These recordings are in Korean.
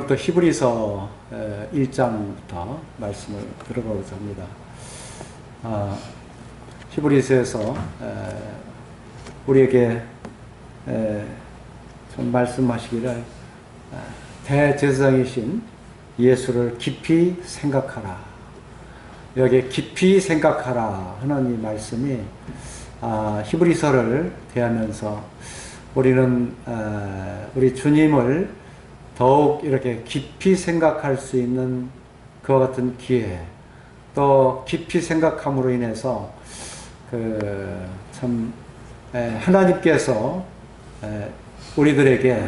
오늘도 히브리서 1장부터 말씀을 들어보고자 합니다. 히브리서에서 우리에게 좀 말씀하시기를 대제사장이신 예수를 깊이 생각하라. 여기 깊이 생각하라 하는 이 말씀이 히브리서를 대하면서 우리는 우리 주님을 더욱 이렇게 깊이 생각할 수 있는 그와 같은 기회, 또 깊이 생각함으로 인해서 참 하나님께서 우리들에게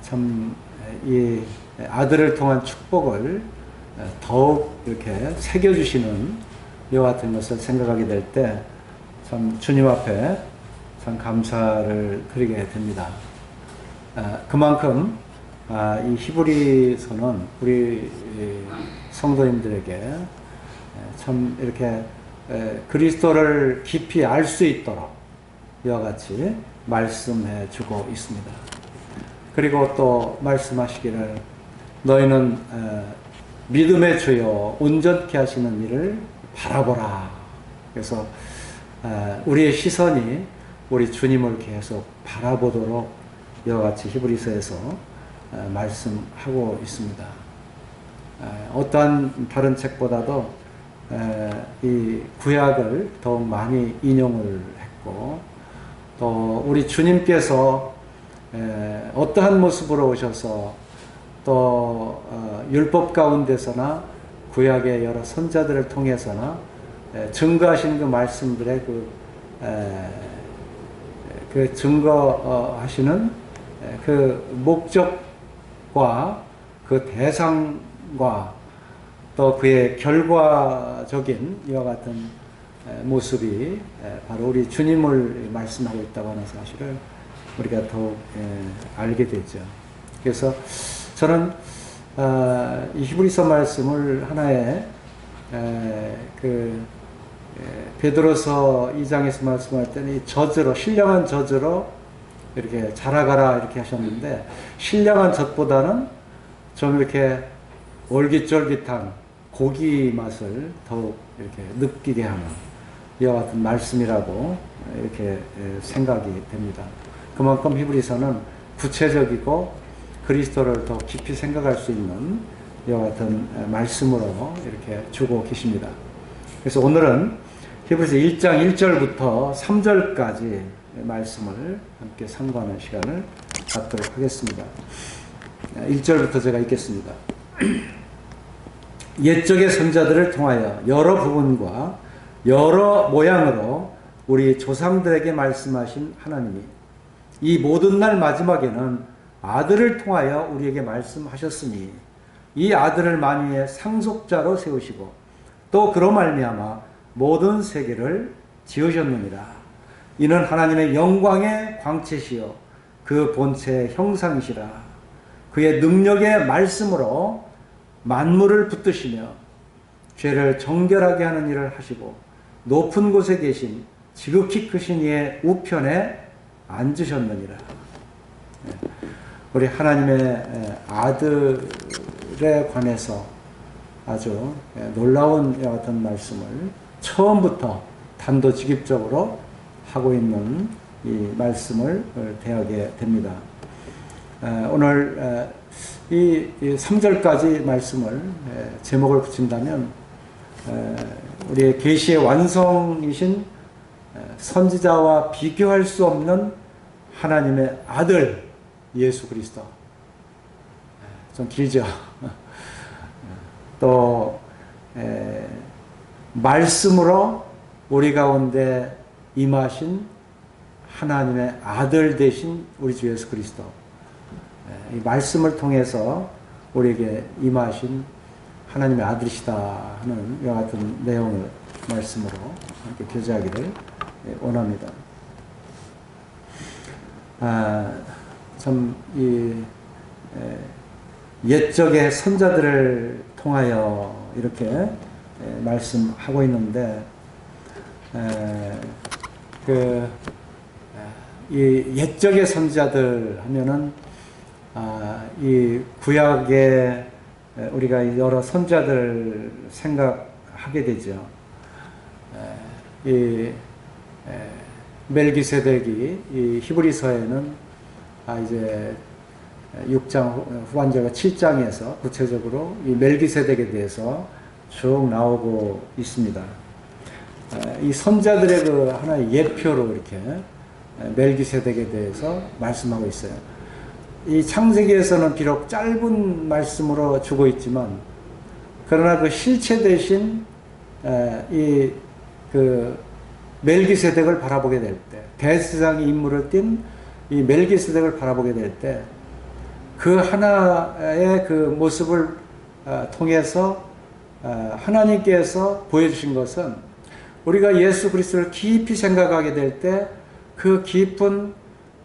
참 이 아들을 통한 축복을 더욱 이렇게 새겨주시는 이와 같은 것을 생각하게 될 때 참 주님 앞에 참 감사를 드리게 됩니다. 그만큼 이 히브리서는 우리 성도님들에게 참 이렇게 그리스도를 깊이 알 수 있도록 이와 같이 말씀해 주고 있습니다. 그리고 또 말씀하시기를 너희는 믿음의 주여 온전케 하시는 이를 바라보라. 그래서 우리의 시선이 우리 주님을 계속 바라보도록 이와 같이 히브리서에서 말씀하고 있습니다. 어떠한 다른 책보다도 이 구약을 더욱 많이 인용을 했고, 또 우리 주님께서 어떠한 모습으로 오셔서 또 율법 가운데서나 구약의 여러 선자들을 통해서나 증거하신 그 말씀들의 그 증거하시는 그 목적과 그 대상과 또 그의 결과적인 이와 같은 모습이 바로 우리 주님을 말씀하고 있다고 하는 사실을 우리가 더욱 알게 되죠. 그래서 저는 이 히브리서 말씀을 하나의 베드로서 2장에서 말씀할 때는 이 젖으로, 신령한 젖으로 이렇게 자라가라 이렇게 하셨는데, 신령한 젖보다는 좀 이렇게 올깃쫄깃한 고기 맛을 더욱 이렇게 느끼게 하는 이와 같은 말씀이라고 이렇게 생각이 됩니다. 그만큼 히브리서는 구체적이고 그리스도를 더 깊이 생각할 수 있는 이와 같은 말씀으로 이렇게 주고 계십니다. 그래서 오늘은 히브리서 1장 1절부터 3절까지 말씀을 함께 상고하는 시간을 갖도록 하겠습니다. 1절부터 제가 읽겠습니다. 옛적의 선자들을 통하여 여러 부분과 여러 모양으로 우리 조상들에게 말씀하신 하나님이 이 모든 날 마지막에는 아들을 통하여 우리에게 말씀하셨으니 이 아들을 만유의 상속자로 세우시고 또 그로 말미암아 모든 세계를 지으셨느니라. 이는 하나님의 영광의 광채시요 그 본체의 형상이시라. 그의 능력의 말씀으로 만물을 붙드시며 죄를 정결하게 하는 일을 하시고 높은 곳에 계신 지극히 크신 이의 우편에 앉으셨느니라. 우리 하나님의 아들에 관해서 아주 놀라운 이와 같은 말씀을 처음부터 단도직입적으로 하고 있는 이 말씀을 대하게 됩니다. 오늘 이 3절까지 말씀을 제목을 붙인다면 우리의 계시의 완성이신 선지자와 비교할 수 없는 하나님의 아들 예수 그리스도. 좀 길죠. 또 말씀으로 우리 가운데 임하신 하나님의 아들 되신 우리 주 예수 그리스도. 이 말씀을 통해서 우리에게 임하신 하나님의 아들이시다 하는 이와 같은 내용을 말씀으로 함께 교제하기를 원합니다. 참 이 옛적의 선자들을 통하여 이렇게 말씀하고 있는데, 이 옛적의 선자들 하면은 이 구약에 우리가 여러 선자들 생각하게 되죠. 이 멜기세덱이 이 히브리서에는 이제 6장 후반절과 7장에서 구체적으로 이 멜기세덱에 대해서 쭉 나오고 있습니다. 이 선자들의 그 하나의 예표로 이렇게 멜기세덱에 대해서 말씀하고 있어요. 이 창세기에서는 비록 짧은 말씀으로 주고 있지만, 그러나 그 실체 대신 이 그 멜기세덱을 바라보게 될 때, 대제사장의 임무를 띈 이 멜기세덱을 바라보게 될 때, 그 하나의 그 모습을 통해서 하나님께서 보여주신 것은, 우리가 예수 그리스도를 깊이 생각하게 될 때 그 깊은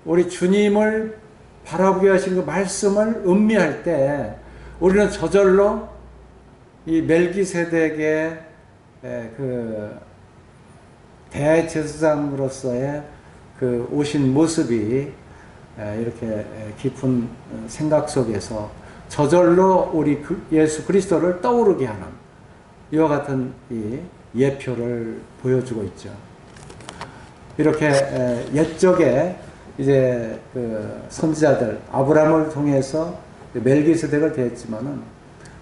우리 주님을 바라보게 하신 그 말씀을 음미할 때 우리는 저절로 이 멜기세덱의 그 대제사장으로서의 그 오신 모습이 이렇게 깊은 생각 속에서 저절로 우리 예수 그리스도를 떠오르게 하는 이와 같은 이 예표를 보여주고 있죠. 이렇게 옛적에 이제 그 선지자들 아브라함을 통해서 멜기세덱을 대했지만은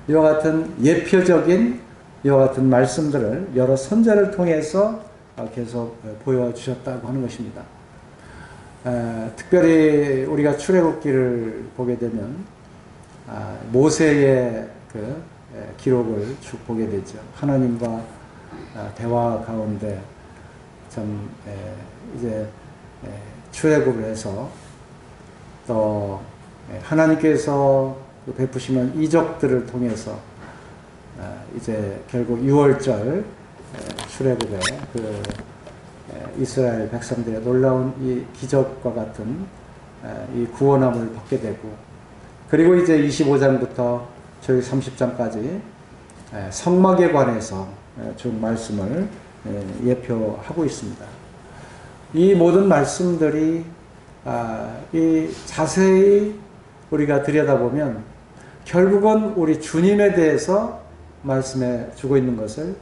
이와 같은 예표적인 이와 같은 말씀들을 여러 선자를 통해서 계속 보여주셨다고 하는 것입니다. 특별히 우리가 출애굽기를 보게 되면 모세의 그 기록을 쭉 보게 되죠. 하나님과 대화 가운데 참 이제 출애굽을 해서 또 하나님께서 베푸시는 이적들을 통해서 이제 결국 6월절 출애굽에 그 이스라엘 백성들의 놀라운 이 기적과 같은 이 구원함을 받게 되고, 그리고 이제 25장부터 저희 30장까지 성막에 관해서 쭉 말씀을 예표하고 있습니다. 이 모든 말씀들이 이 자세히 우리가 들여다보면 결국은 우리 주님에 대해서 말씀해 주고 있는 것을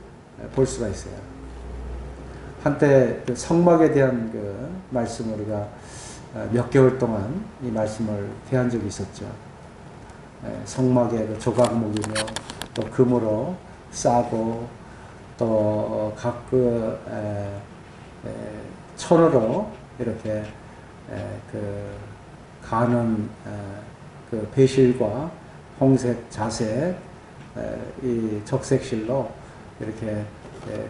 볼 수가 있어요. 한때 그 성막에 대한 그 말씀 우리가 몇 개월 동안 이 말씀을 대한 적이 있었죠. 성막의 그 조각목이며 또 금으로 싸고 또 각 그 천으로 이렇게 그 가는 그 배실과 홍색, 자색, 이 적색실로 이렇게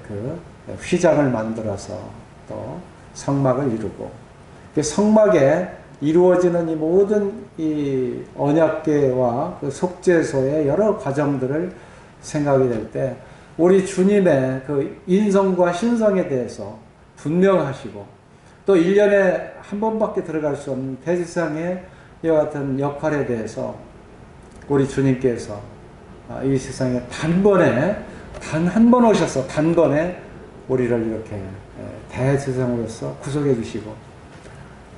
그 휘장을 만들어서 또 성막을 이루고, 그 성막에 이루어지는 이 모든 이 언약궤와 그 속죄소의 여러 과정들을 생각이 될 때 우리 주님의 그 인성과 신성에 대해서 분명하시고, 또 1년에 한 번밖에 들어갈 수 없는 대제사장의 이와 같은 역할에 대해서 우리 주님께서 이 세상에 단번에 단 한 번 오셔서 단번에 우리를 이렇게 대제사장으로서 구속해 주시고,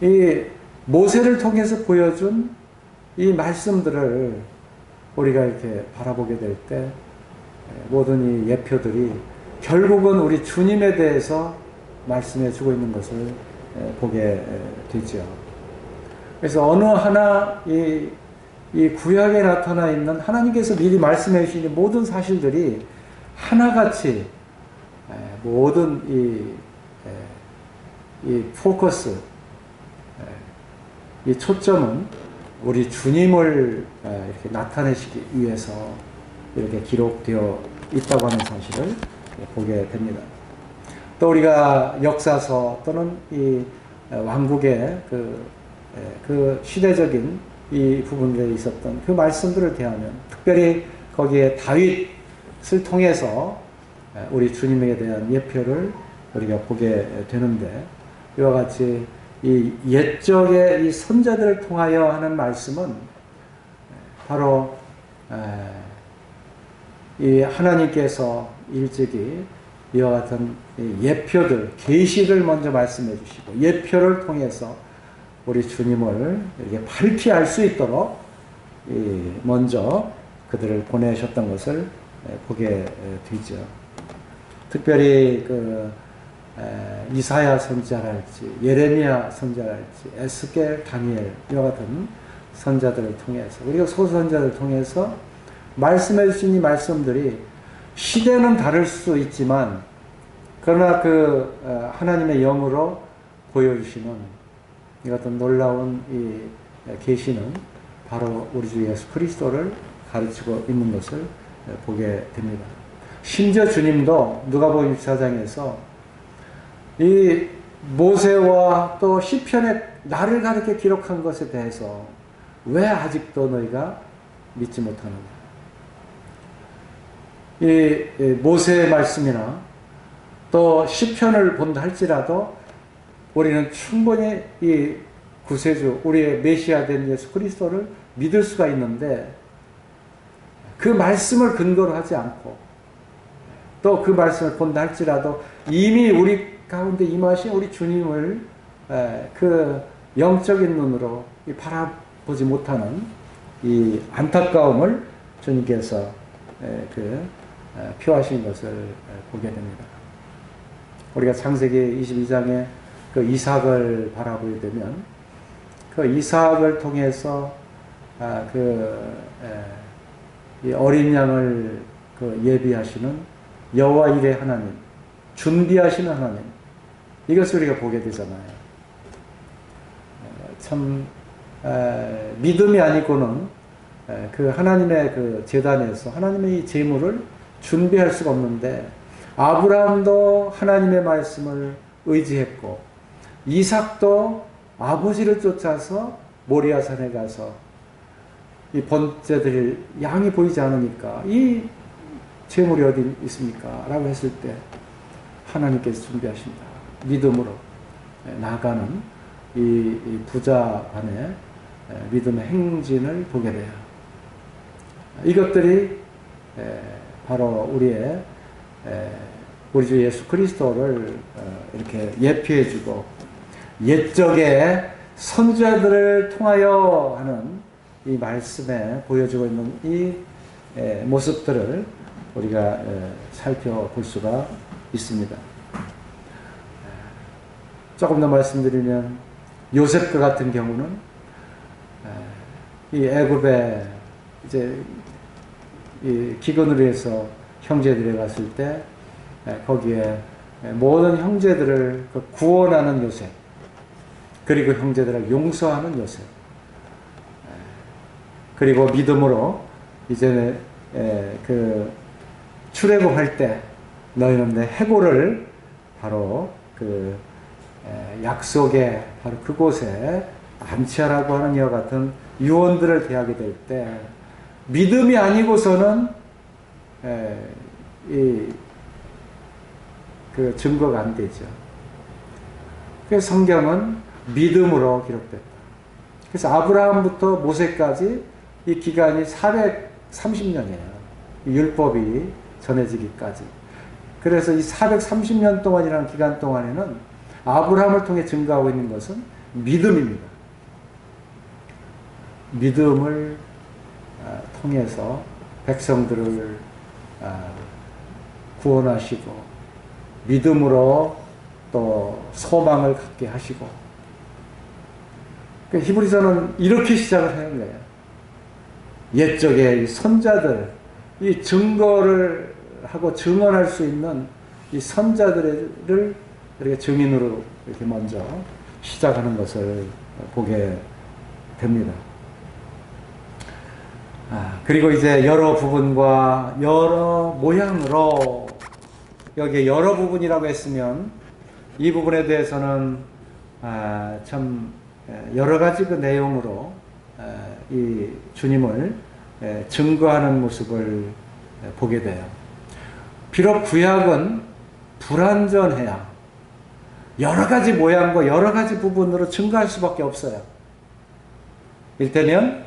이 모세를 통해서 보여준 이 말씀들을 우리가 이렇게 바라보게 될 때 모든 이 예표들이 결국은 우리 주님에 대해서 말씀해 주고 있는 것을 보게 되죠. 그래서 어느 하나 이 구약에 나타나 있는 하나님께서 미리 말씀해 주신 모든 사실들이 하나같이 모든 이 포커스, 이 초점은 우리 주님을 이렇게 나타내시기 위해서 이렇게 기록되어 있다고 하는 사실을 보게 됩니다. 또 우리가 역사서 또는 이 왕국의 그 시대적인 이 부분들에 있었던 그 말씀들을 대하면, 특별히 거기에 다윗을 통해서 우리 주님에 대한 예표를 우리가 보게 되는데, 이와 같이 이 옛적의 이 선자들을 통하여 하는 말씀은 바로 이 하나님께서 일찍이 이와 같은 예표들, 계시를 먼저 말씀해 주시고 예표를 통해서 우리 주님을 이렇게 밝히 알 수 있도록 먼저 그들을 보내셨던 것을 보게 되죠. 특별히 이사야 선지자랄지 예레미야 선지자랄지 에스겔 다니엘 이와 같은 선자들을 통해서 그리고 소선자들을 통해서 말씀해 주신 이 말씀들이 시대는 다를 수 있지만 그러나 하나님의 영으로 보여주시는 이 같은 놀라운 이 계시는 바로 우리 주 예수 그리스도를 가르치고 있는 것을 보게 됩니다. 심지어 주님도 누가복음 24장에서 이 모세와 또 시편에 나를 가르쳐 기록한 것에 대해서 왜 아직도 너희가 믿지 못하는가? 이 모세의 말씀이나 또 시편을 본다 할지라도 우리는 충분히 이 구세주, 우리의 메시아 된 예수 그리스도를 믿을 수가 있는데 그 말씀을 근거로 하지 않고 또 그 말씀을 본다 할지라도 이미 우리 가운데 임하신 우리 주님을 그 영적인 눈으로 바라보지 못하는 이 안타까움을 주님께서 표하신 것을 보게 됩니다. 우리가 창세기 22장에 그 이삭을 바라보게 되면 그 이삭을 통해서 이 어린 양을 예비하시는 여호와 일의 하나님, 준비하시는 하나님, 이것을 우리가 보게 되잖아요. 참 믿음이 아니고는 그 하나님의 그 제단에서 하나님의 이 제물을 준비할 수가 없는데 아브라함도 하나님의 말씀을 의지했고 이삭도 아버지를 쫓아서 모리아산에 가서 이 번제드릴 양이 보이지 않으니까 이 제물이 어디 있습니까? 라고 했을 때 하나님께서 준비하신다. 믿음으로 나아가는 이 부자간의 믿음의 행진을 보게 돼요. 이것들이 바로 우리 주 예수 그리스도를 이렇게 예표해주고 옛적의 선지자들을 통하여 하는 이 말씀에 보여주고 있는 이 모습들을 우리가 살펴볼 수가 있습니다. 조금 더 말씀드리면 요셉과 같은 경우는 이 애굽에 이제 이 기근으로 해서 형제들이 갔을 때 거기에 모든 형제들을 구원하는 요셉 그리고 형제들을 용서하는 요셉 그리고 믿음으로 이제 출애굽할 때 너희는 내 해골을 바로 약속의 바로 그곳에 안치하라고 하는 이와 같은 유언들을 대하게 될 때 믿음이 아니고서는 그 증거가 안 되죠. 그래서 성경은 믿음으로 기록됐다. 그래서 아브라함부터 모세까지 이 기간이 430년이에요. 율법이 전해지기까지. 그래서 이 430년 동안이라는 기간 동안에는 아브라함을 통해 증거하고 있는 것은 믿음입니다. 믿음을 통해서 백성들을 구원하시고 믿음으로 또 소망을 갖게 하시고 히브리서는 이렇게 시작을 하는 거예요. 옛적의 선자들 이 증거를 하고 증언할 수 있는 이 선자들을 이렇게 증인으로 이렇게 먼저 시작하는 것을 보게 됩니다. 그리고 이제 여러 부분과 여러 모양으로 여기에 여러 부분이라고 했으면 이 부분에 대해서는 참 여러 가지 그 내용으로 이 주님을 증거하는 모습을 보게 돼요. 비록 구약은 불완전해야 여러 가지 모양과 여러 가지 부분으로 증거할 수밖에 없어요. 일테면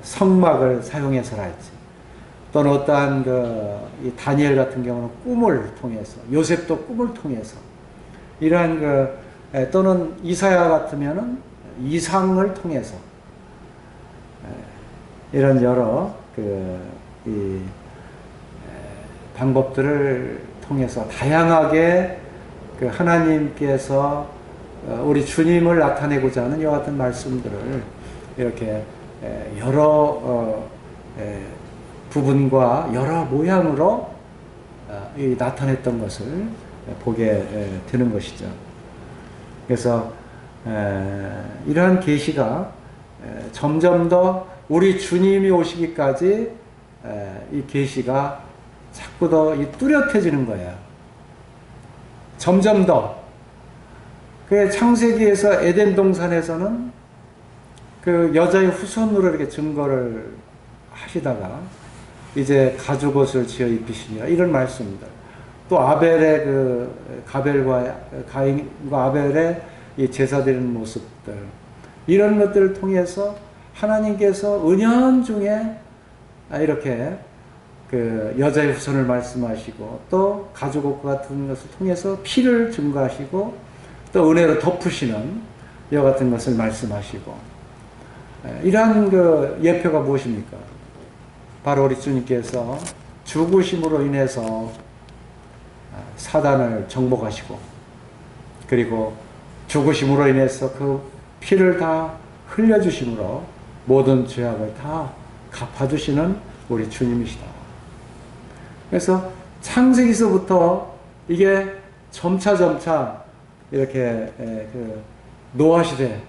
성막을 사용해서랄지 또는 어떠한 이 다니엘 같은 경우는 꿈을 통해서 요셉도 꿈을 통해서 이러한 또는 이사야 같으면은 이상을 통해서 이런 여러 이 방법들을 통해서 다양하게 하나님께서 우리 주님을 나타내고자 하는 이와 같은 말씀들을 이렇게 여러 부분과 여러 모양으로 나타냈던 것을 보게 되는 것이죠. 그래서 이러한 계시가 점점 더 우리 주님이 오시기까지 이 계시가 자꾸 더 뚜렷해지는 거예요. 점점 더. 그 창세기에서 에덴 동산에서는 그 여자의 후손으로 이렇게 증거를 하시다가 이제 가죽옷을 지어 입히시니라 이런 말씀입니다. 또 아벨의 가벨과 가인과 아벨의 이 제사 드리는 모습들 이런 것들을 통해서 하나님께서 은연중에 이렇게 여자의 후손을 말씀하시고 또 가죽옷 같은 것을 통해서 피를 증거하시고 또 은혜로 덮으시는 이와 같은 것을 말씀하시고 이러한 예표가 무엇입니까? 바로 우리 주님께서 죽으심으로 인해서 사단을 정복하시고 그리고 죽으심으로 인해서 그 피를 다 흘려주심으로 모든 죄악을 다 갚아주시는 우리 주님이시다. 그래서 창세기서부터 이게 점차 이렇게 노아 시대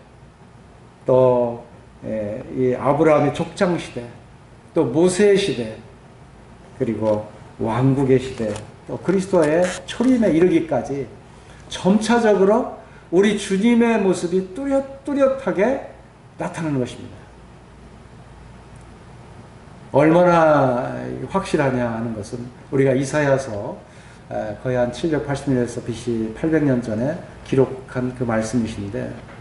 또 이 아브라함의 족장 시대 또 모세의 시대 그리고 왕국의 시대 또 그리스도의 초림에 이르기까지 점차적으로 우리 주님의 모습이 뚜렷하게 나타나는 것입니다. 얼마나 확실하냐 하는 것은 우리가 이사야서 거의 한 780년에서 BC 800년 전에 기록한 그 말씀이신데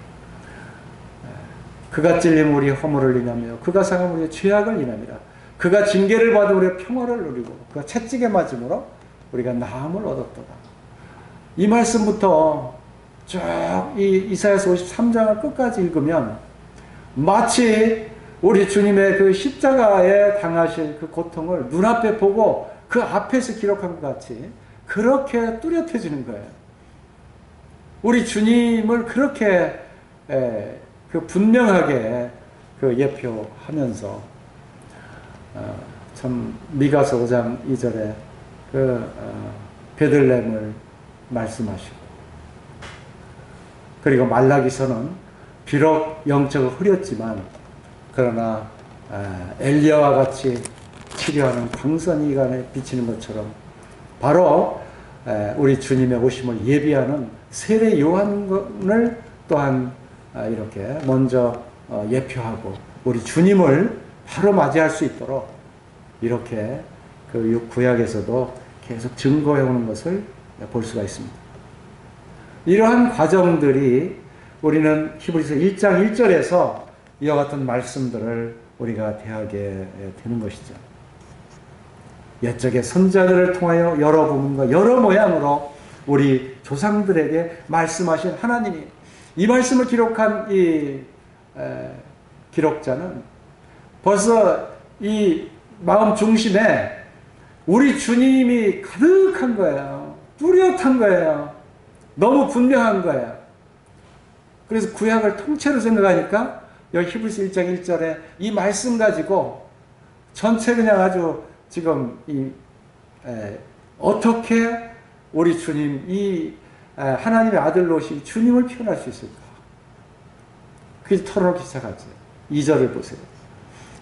그가 찔림 우리 허물을 인하며 그가 상함 우리의 죄악을 인함이라. 그가 징계를 받아 우리의 평화를 누리고 그가 채찍에 맞음으로 우리가 나음을 얻었도다. 이 말씀부터 쭉 이 이사야서 53장을 끝까지 읽으면 마치 우리 주님의 그 십자가에 당하실 그 고통을 눈앞에 보고 그 앞에서 기록한 것 같이 그렇게 뚜렷해지는 거예요. 우리 주님을 그렇게 분명하게 예표하면서 참 미가서 5장 2절에 베들레헴을 말씀하시고 그리고 말라기서는 비록 영적으로 흐렸지만 그러나 엘리야와 같이 치료하는 광선이 이 간에 비치는 것처럼 바로 우리 주님의 오심을 예비하는 세례 요한을 또한 이렇게 먼저 예표하고 우리 주님을 바로 맞이할 수 있도록 이렇게 그 구약에서도 계속 증거해 오는 것을 볼 수가 있습니다. 이러한 과정들이 우리는 히브리서 1장 1절에서 이와 같은 말씀들을 우리가 대하게 되는 것이죠. 옛적의 선자들을 통하여 여러 부분과 여러 모양으로 우리 조상들에게 말씀하신 하나님이 이 말씀을 기록한 이 기록자는 벌써 이 마음 중심에 우리 주님이 가득한 거예요. 뚜렷한 거예요. 너무 분명한 거예요. 그래서 구약을 통째로 생각하니까 여기 히브리서 1장 1절에 이 말씀 가지고 전체 그냥 아주 지금 어떻게 우리 주님 이 하나님의 아들로 오신 주님을 표현할 수 있을까? 그래서 털어놓기 시작하죠. 2절을 보세요.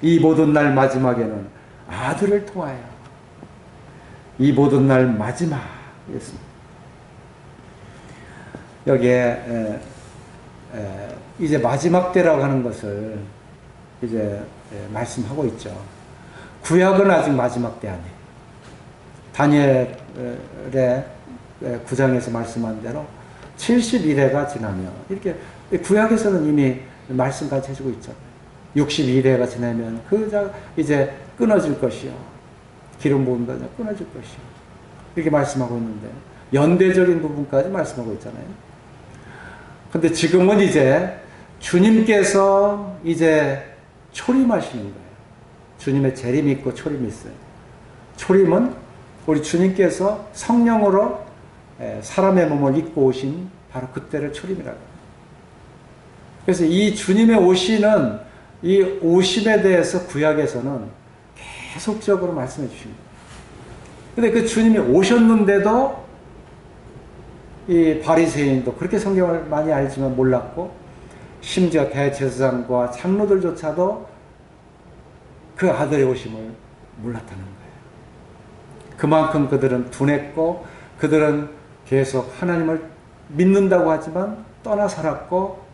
이 모든 날 마지막에는 아들을 통하여 이 모든 날 마지막 이랬습니다. 여기에 이제 마지막 때라고 하는 것을 이제 말씀하고 있죠. 구약은 아직 마지막 때 아니에요. 다니엘의 9장에서 말씀한 대로 71회가 지나면 이렇게 구약에서는 이미 말씀까지 해주고 있잖아요. 61회가 지나면 이제 끊어질 것이요. 기름 부음 받아 끊어질 것이요. 이렇게 말씀하고 있는데 연대적인 부분까지 말씀하고 있잖아요. 근데 지금은 이제 주님께서 이제 초림하시는 거예요. 주님의 재림이 있고 초림이 있어요. 초림은 우리 주님께서 성령으로 사람의 몸을 입고 오신 바로 그때를 초림이라고 합니다. 그래서 이 주님의 오시는 이 오심에 대해서 구약에서는 계속적으로 말씀해 주십니다. 근데 그 주님이 오셨는데도 이 바리새인도 그렇게 성경을 많이 알지만 몰랐고, 심지어 대제사장과 장로들조차도 그 아들의 오심을 몰랐다는 거예요. 그만큼 그들은 둔했고, 그들은 계속 하나님을 믿는다고 하지만 떠나 살았고,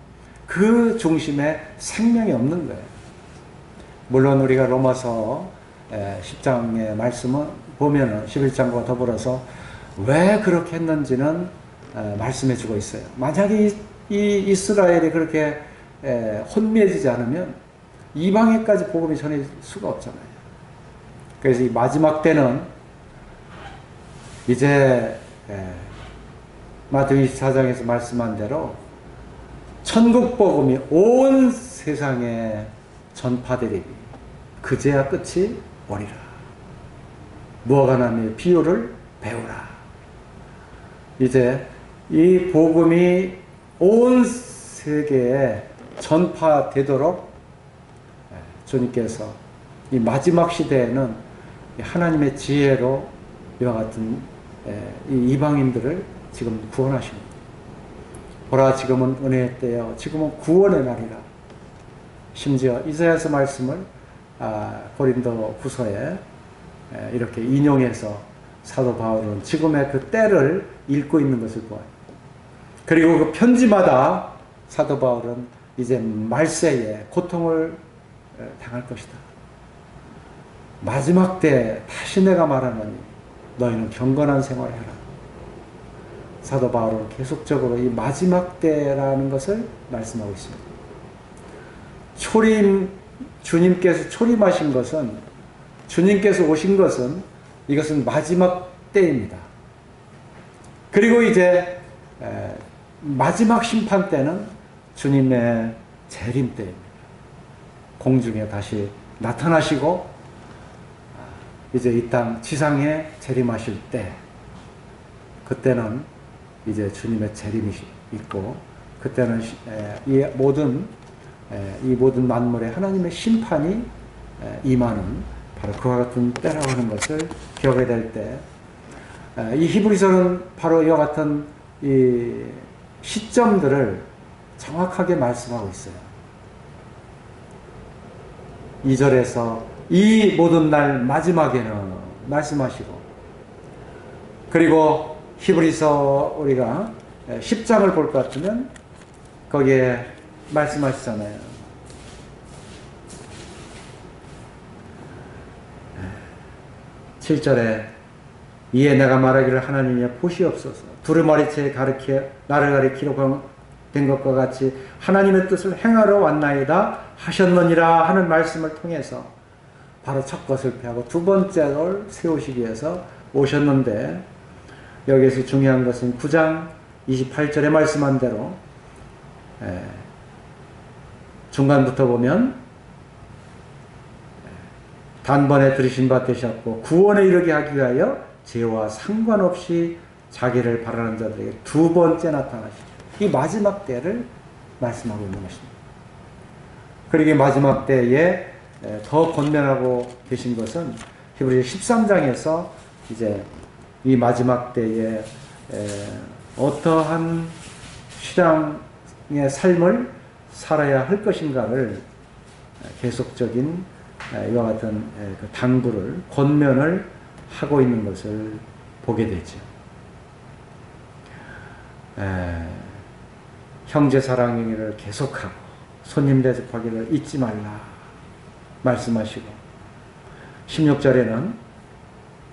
그 중심에 생명이 없는 거예요. 물론 우리가 로마서 10장의 말씀은 보면은 11장과 더불어서 왜 그렇게 했는지는 말씀해 주고 있어요. 만약에 이 이스라엘이 그렇게 혼미해지지 않으면 이방에까지 복음이 전할 수가 없잖아요. 그래서 이 마지막 때는 이제 마태복음 24장에서 말씀한 대로 천국 복음이 온 세상에 전파되리니 그제야 끝이 오리라. 무화과 나무의 비유를 배우라. 이제 이 복음이 온 세계에 전파되도록 주님께서 이 마지막 시대에는 하나님의 지혜로 이와 같은 이 이방인들을 지금 구원하십니다. 보라, 지금은 은혜의 때요 지금은 구원의 날이라. 심지어 이사야서 말씀을 고린도 후서에 이렇게 인용해서 사도 바울은 지금의 그 때를 읽고 있는 것을 보아요. 그리고 그 편지마다 사도 바울은 이제 말세에 고통을 당할 것이다. 마지막 때 다시 내가 말하노니 너희는 경건한 생활을 해라. 사도 바울은 계속적으로 이 마지막 때라는 것을 말씀하고 있습니다. 초림, 주님께서 초림하신 것은, 주님께서 오신 것은 이것은 마지막 때입니다. 그리고 이제 마지막 심판 때는 주님의 재림 때입니다. 공중에 다시 나타나시고 이제 이 땅 지상에 재림하실 때, 그때는 이제 주님의 재림이 있고, 그때는 이 모든 만물에 하나님의 심판이 임하는 바로 그와 같은 때라고 하는 것을 기억해야 될 때, 이 히브리서는 바로 이와 같은 이 시점들을 정확하게 말씀하고 있어요. 2절에서 이 모든 날 마지막에는 말씀하시고, 그리고 히브리서 우리가 10장을 볼 것 같으면 거기에 말씀하시잖아요. 7절에 이에 내가 말하기를 하나님이여 보시옵소서. 두루마리채에 나를 가리키려 된 것과 같이 하나님의 뜻을 행하러 왔나이다 하셨느니라 하는 말씀을 통해서 바로 첫 것을 폐하고 두 번째를 세우시기 위해서 오셨는데, 여기에서 중요한 것은 9장 28절에 말씀한 대로 중간부터 보면 단번에 들으신 바 되셨고 구원에 이르게 하기 위하여 죄와 상관없이 자기를 바라는 자들에게 두 번째 나타나시죠. 이 마지막 때를 말씀하고 있는 것입니다. 그리고 이 마지막 때에 더 권면하고 계신 것은 히브리서 13장에서 이제 이 마지막 때에 어떠한 신앙의 삶을 살아야 할 것인가를 계속적인 이와 같은 그 당부를, 권면을 하고 있는 것을 보게 되죠. 형제 사랑을 계속하고 손님 대접하기를 잊지 말라 말씀하시고, 16절에는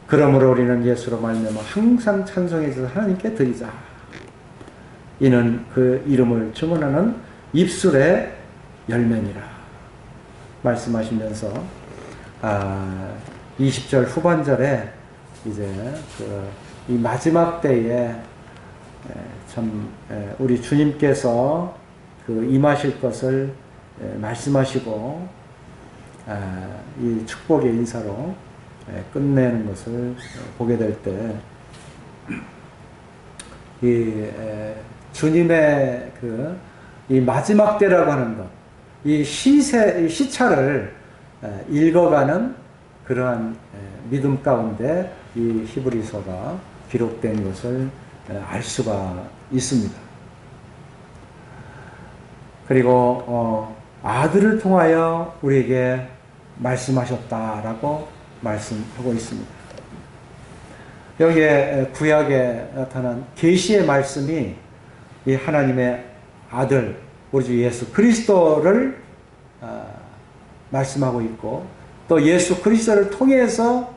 그러므로 우리는 예수로 말미암아 항상 찬송해서 하나님께 드리자. 이는 그 이름을 증언하는 입술의 열매니라 말씀하시면서 20절 후반절에 이제 이 마지막 때에 참 우리 주님께서 임하실 것을 말씀하시고, 이 축복의 인사로 끝내는 것을 보게 될 때, 이 주님의 이 마지막 때라고 하는 것, 이 시차를 읽어가는 그러한 믿음 가운데 이 히브리서가 기록된 것을 알 수가 있습니다. 그리고 아들을 통하여 우리에게 말씀하셨다라고 말씀하고 있습니다. 여기에 구약에 나타난 계시의 말씀이 이 하나님의 아들 우리 주 예수 그리스도를 말씀하고 있고, 또 예수 그리스도를 통해서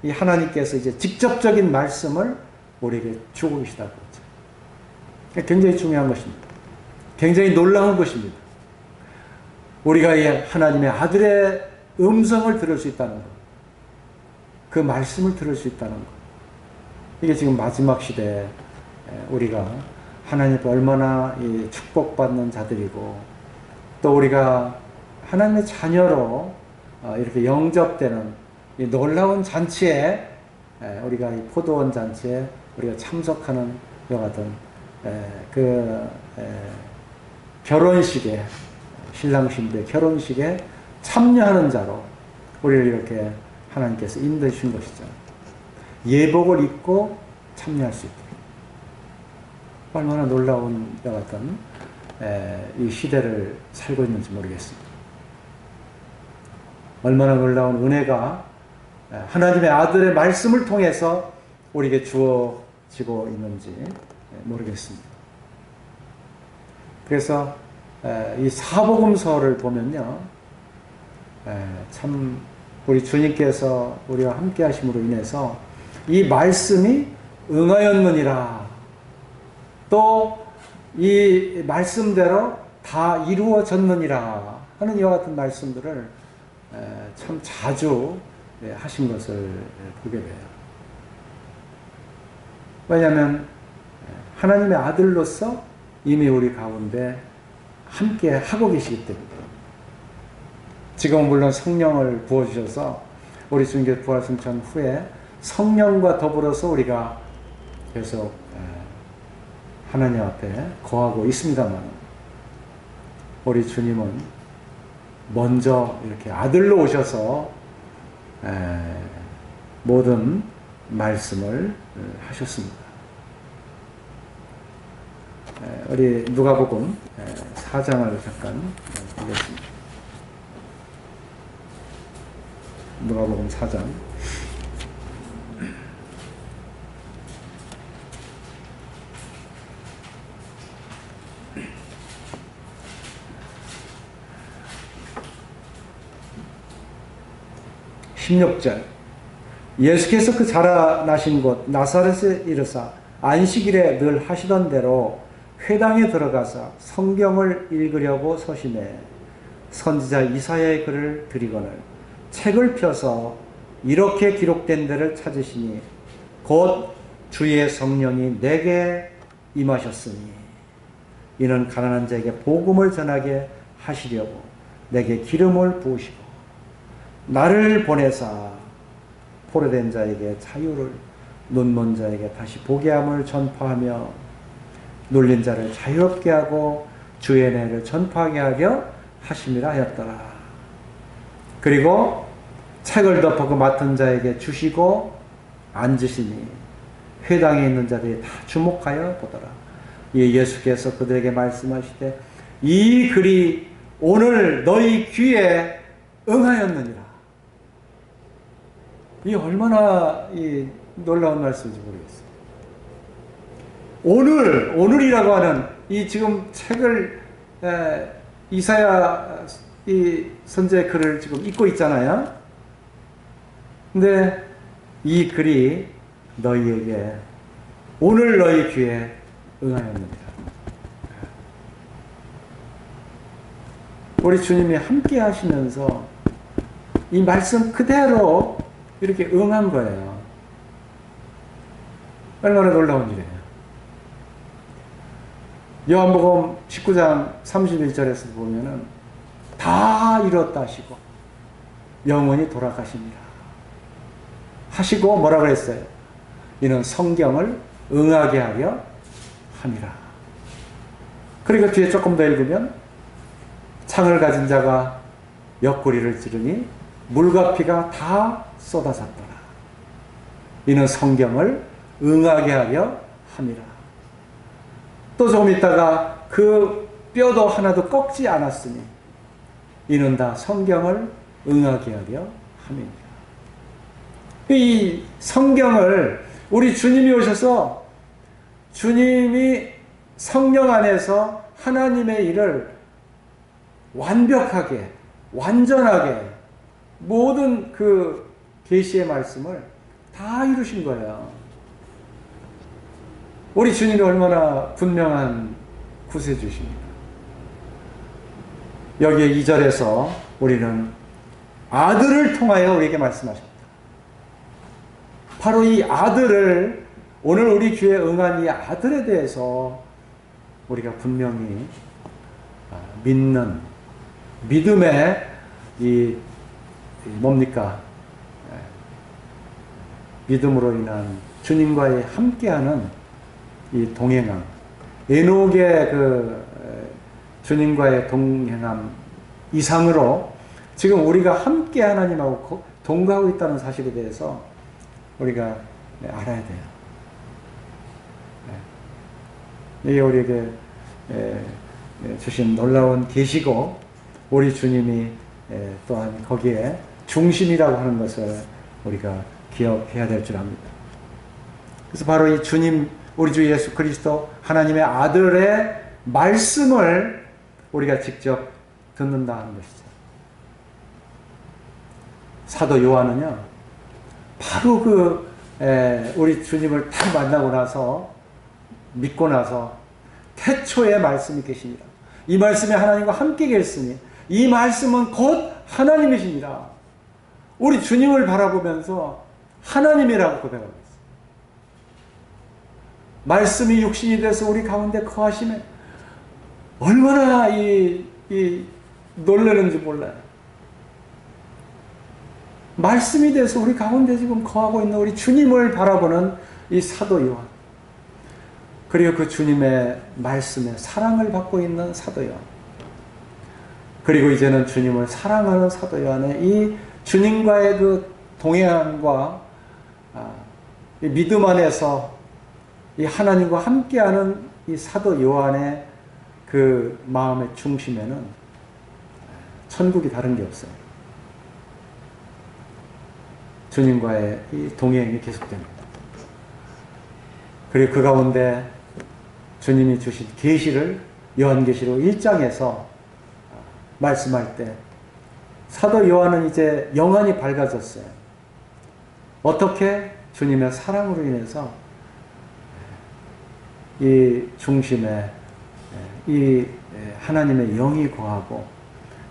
이 하나님께서 이제 직접적인 말씀을 우리에게 주고 계시다고 그러죠. 굉장히 중요한 것입니다. 굉장히 놀라운 것입니다. 우리가 이 하나님의 아들의 음성을 들을 수 있다는 것, 그 말씀을 들을 수 있다는 것, 이게 지금 마지막 시대에 우리가 하나님께 얼마나 축복받는 자들이고, 또 우리가 하나님의 자녀로 이렇게 영접되는 이 놀라운 잔치에, 우리가 이 포도원 잔치에 우리가 참석하는 것 같은 결혼식에, 신랑 신부의 결혼식에 참여하는 자로 우리를 이렇게 하나님께서 인도해 주신 것이죠. 예복을 입고 참여할 수 있도록. 얼마나 놀라운 것 같은 이 시대를 살고 있는지 모르겠습니다. 얼마나 놀라운 은혜가 하나님의 아들의 말씀을 통해서 우리에게 주어지고 있는지 모르겠습니다. 그래서 이 사복음서를 보면요, 참 우리 주님께서 우리와 함께 하심으로 인해서 이 말씀이 응하였느니라, 또 이 말씀대로 다 이루어졌느니라 하는 이와 같은 말씀들을 참 자주 하신 것을 보게 돼요. 왜냐하면 하나님의 아들로서 이미 우리 가운데 함께 하고 계시기 때문에. 지금은 물론 성령을 부어주셔서 우리 주님께서 부활승천 후에 성령과 더불어서 우리가 계속 하나님 앞에 거하고 있습니다만, 우리 주님은 먼저 이렇게 아들로 오셔서 모든 말씀을 하셨습니다. 우리 누가복음 4장을 잠깐 보겠습니다. 누가복음 4장. 16절. 예수께서 그 자라나신 곳 나사렛에 이르사 안식일에 늘 하시던 대로 회당에 들어가서 성경을 읽으려고 서심해 선지자 이사야의 글을 들이거늘 책을 펴서 이렇게 기록된 데를 찾으시니 곧 주의 성령이 내게 임하셨으니 이는 가난한 자에게 복음을 전하게 하시려고 내게 기름을 부으시고 나를 보내사 포로된 자에게 자유를, 눈먼 자에게 다시 보게 함을 전파하며 눌린 자를 자유롭게 하고 주의 은혜를 전파하게 하려 하심이라 하였더라. 그리고 책을 덮어 그 맡은 자에게 주시고 앉으시니 회당에 있는 자들이 다 주목하여 보더라. 이 예수께서 그들에게 말씀하시되 이 글이 오늘 너희 귀에 응하였느니라. 이 얼마나 이 놀라운 말씀인지 모르겠어요. 오늘이라고 하는 이 지금 책을 이사야 이 선지자의 글을 지금 읽고 있잖아요. 근데 이 글이 너희에게 오늘 너희 귀에 응하였느니라. 우리 주님이 함께 하시면서 이 말씀 그대로 이렇게 응한 거예요. 얼마나 놀라운 일이에요. 요한복음 19장 31절에서 보면은 다 이뤘다 하시고 영원히 돌아가십니다. 하시고 뭐라 그랬어요? 이는 성경을 응하게 하려 함이라. 그리고 뒤에 조금 더 읽으면 창을 가진 자가 옆구리를 찌르니 물과 피가 다 쏟아졌더라. 이는 성경을 응하게 하려 함이라. 또 조금 있다가 그 뼈도 하나도 꺾지 않았으니 이는 다 성경을 응하게 하려 함이니라. 이 성경을 우리 주님이 오셔서 주님이 성령 안에서 하나님의 일을 완벽하게 완전하게 모든 그 계시의 말씀을 다 이루신 거예요. 우리 주님이 얼마나 분명한 구세주십니까? 여기에 2절에서 우리는 아들을 통하여 우리에게 말씀하셨다. 바로 이 아들을 오늘 우리 귀에 응한 이 아들에 대해서 우리가 분명히 믿는 믿음의 이 뭡니까? 믿음으로 인한 주님과의 함께하는 이 동행함, 에녹의 그 주님과의 동행함 이상으로 지금 우리가 함께 하나님하고 동거하고 있다는 사실에 대해서 우리가 알아야 돼요. 이게 우리에게 주신 놀라운 계시고 우리 주님이 또한 거기에 중심이라고 하는 것을 우리가 기억해야 될 줄 압니다. 그래서 바로 이 주님, 우리 주 예수 그리스도 하나님의 아들의 말씀을 우리가 직접 듣는다 하는 것이죠. 사도 요한은요, 바로 우리 주님을 딱 만나고 나서, 믿고 나서, 태초에 말씀이 계십니다. 이 말씀이 하나님과 함께 계셨으니, 이 말씀은 곧 하나님이십니다. 우리 주님을 바라보면서 하나님이라고 고백하고 있어요. 말씀이 육신이 돼서 우리 가운데 거하시면 얼마나 놀라는지 몰라요. 말씀이 돼서 우리 가운데 지금 거하고 있는 우리 주님을 바라보는 이 사도 요한, 그리고 그 주님의 말씀에 사랑을 받고 있는 사도 요한, 그리고 이제는 주님을 사랑하는 사도 요한의 이 주님과의 그 동행함과 이 믿음 안에서 이 하나님과 함께하는 이 사도 요한의 그 마음의 중심에는 천국이 다른 게 없어요. 주님과의 이 동행이 계속됩니다. 그리고 그 가운데 주님이 주신 계시를 요한계시록 1장에서 말씀할 때 사도 요한은 이제 영안이 밝아졌어요. 어떻게? 주님의 사랑으로 인해서 이 중심에 이 하나님의 영이 거하고,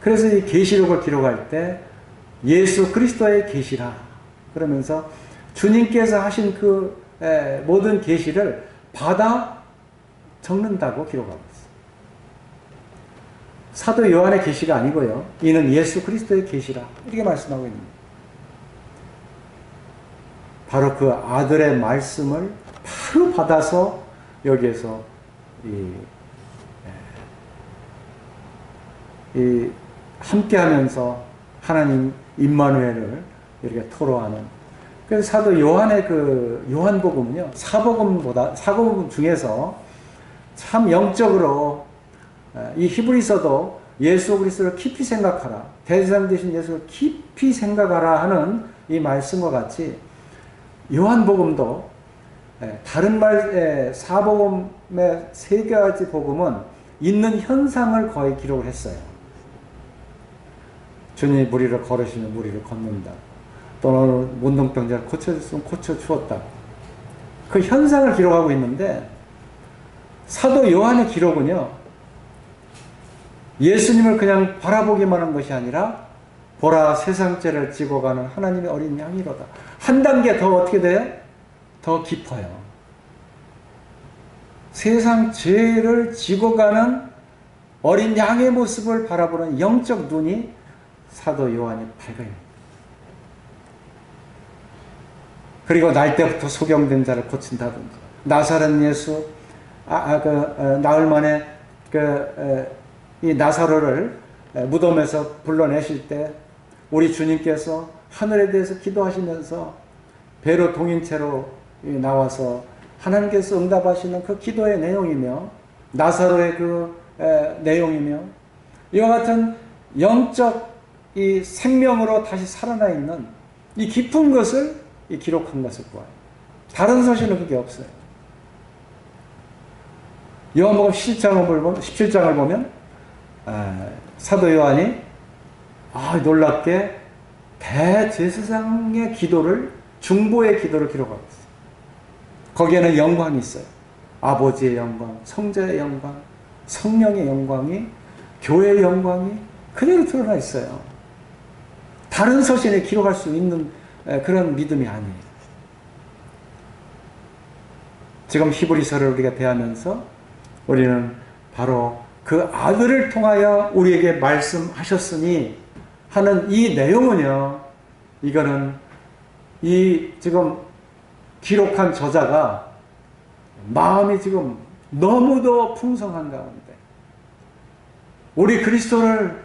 그래서 이 계시록을 기록할 때 예수 그리스도의 계시라 그러면서 주님께서 하신 그 모든 계시를 받아 적는다고 기록하고 있어요. 사도 요한의 계시가 아니고요, 이는 예수 그리스도의 계시라 이렇게 말씀하고 있는 거예요. 바로 그 아들의 말씀을 바로 받아서 여기에서 함께하면서 하나님 임마누엘을 이렇게 토로하는. 그래서 사도 요한의 그 요한복음은요, 사복음 중에서 참 영적으로 이 히브리서도 예수 그리스도를 깊이 생각하라, 대제사장 되신 예수를 깊이 생각하라 하는 이 말씀과 같이 요한복음도 다른 사복음의 세 가지 복음은 있는 현상을 거의 기록을 했어요. 주님이 무리를 걸으시면 무리를 걷는다, 또는 문둥병자를 고쳐줬으면 고쳐주었다, 그 현상을 기록하고 있는데 사도 요한의 기록은요, 예수님을 그냥 바라보기만 한 것이 아니라 보라 세상 죄를 지고 가는 하나님의 어린 양이로다. 한 단계 더 어떻게 돼요? 더 깊어요. 세상 죄를 지고 가는 어린 양의 모습을 바라보는 영적 눈이 사도 요한이 밝아요. 그리고 날 때부터 소경된 자를 고친다든지, 나사렛 예수 나흘 만에 이 나사로를 무덤에서 불러내실 때 우리 주님께서 하늘에 대해서 기도하시면서 배로 동인 채로 나와서 하나님께서 응답하시는 그 기도의 내용이며, 나사로의 그 내용이며, 이와 같은 영적 이 생명으로 다시 살아나 있는 이 깊은 것을 기록한 것을 보아요. 다른 서신은 그게 없어요. 요한복음 17장을 보면 사도 요한이 놀랍게 대제사장의 기도를, 중보의 기도를 기록하고 있어요. 거기에는 영광이 있어요. 아버지의 영광, 성자의 영광, 성령의 영광이, 교회의 영광이 그대로 드러나 있어요. 다른 서신에 기록할 수 있는 그런 믿음이 아니에요. 지금 히브리서를 우리가 대하면서 우리는 바로 그 아들을 통하여 우리에게 말씀하셨으니 하는 이 내용은요, 이거는 이 지금 기록한 저자가 마음이 지금 너무도 풍성한 가운데 우리 그리스도를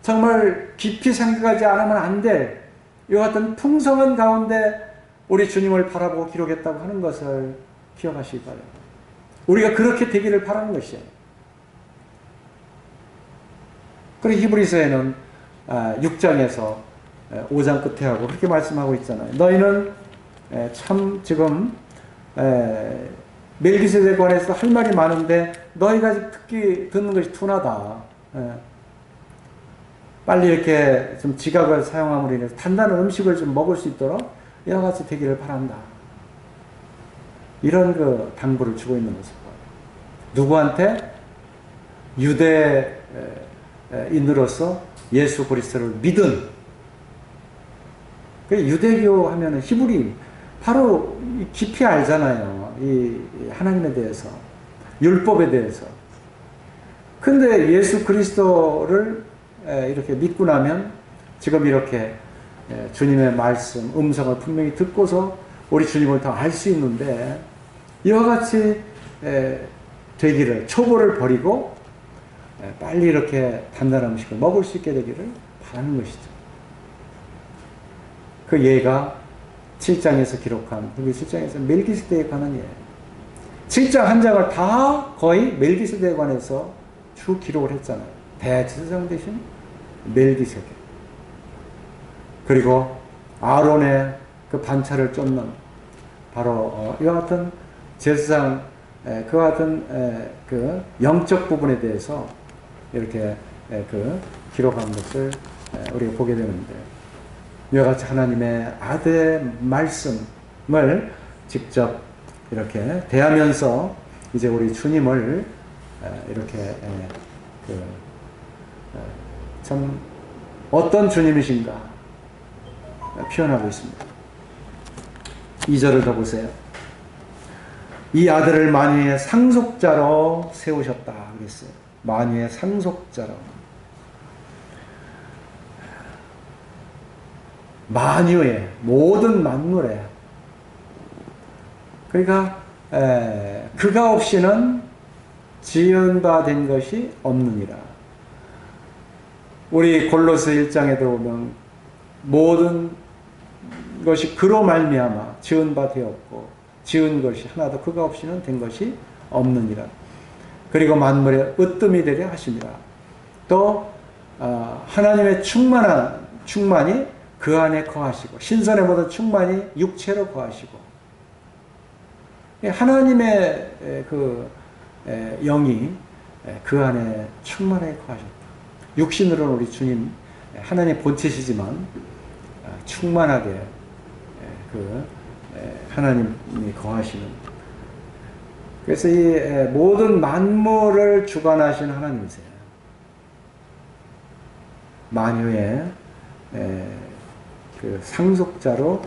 정말 깊이 생각하지 않으면 안 될 이와 같은 풍성한 가운데 우리 주님을 바라보고 기록했다고 하는 것을 기억하시기 바랍니다. 우리가 그렇게 되기를 바라는 것이에요. 그리고 히브리서에는 6장에서 5장 끝에 하고 그렇게 말씀하고 있잖아요. 너희는 참 지금 멜기세덱 관해서 할 말이 많은데 너희가 듣는 것이 둔하다. 빨리 이렇게 좀 지각을 사용함으로 인해서 단단한 음식을 좀 먹을 수 있도록 이와 같이 되기를 바란다. 이런 그 당부를 주고 있는 모습. 누구한테? 유대인으로서 예수 그리스도를 믿은. 유대교 하면은 히브리 바로 깊이 알잖아요. 이 하나님에 대해서, 율법에 대해서. 근데 예수 그리스도를 이렇게 믿고 나면 지금 이렇게 주님의 말씀, 음성을 분명히 듣고서 우리 주님을 더 알 수 있는데, 이와 같이 되기를, 초보를 버리고 빨리 이렇게 단단한 음식을 먹을 수 있게 되기를 바라는 것이죠. 그 예가 7장에서 기록한, 여기 7장에서 멜기세덱에 관한 예예요. 7장 한 장을 다 거의 멜기세덱에 관해서 쭉 기록을 했잖아요. 대제사장 대신 멜기세덱. 그리고 아론의 그 반차를 쫓는 바로 이와 같은 제사장, 그와 같은 그 영적 부분에 대해서 이렇게 그 기록한 것을 우리가 보게 되는데, 이와 같이 하나님의 아들의 말씀을 직접 이렇게 대하면서 이제 우리 주님을 이렇게 참 어떤 주님이신가 표현하고 있습니다. 2절을 더 보세요. 이 아들을 만유의 상속자로 세우셨다 그랬어요. 만유의 상속자로. 만유의 모든 만물에, 그러니까 그가 없이는 지은 바 된 것이 없느니라. 우리 골로새 1장에도 보면 모든 것이 그로 말미암아 지은 바 되었고 지은 것이 하나도 그가 없이는 된 것이 없느니라. 그리고 만물에 으뜸이 되려 하시니라. 또 하나님의 충만이 그 안에 거하시고, 신선의 모든 충만이 육체로 거하시고, 하나님의 그 영이 그 안에 충만하게 거하셨다. 육신으로는 우리 주님 하나님의 본체시지만 충만하게 그 하나님이 거하시는, 그래서 이 모든 만물을 주관하시는 하나님이세요. 만유의 그 상속자로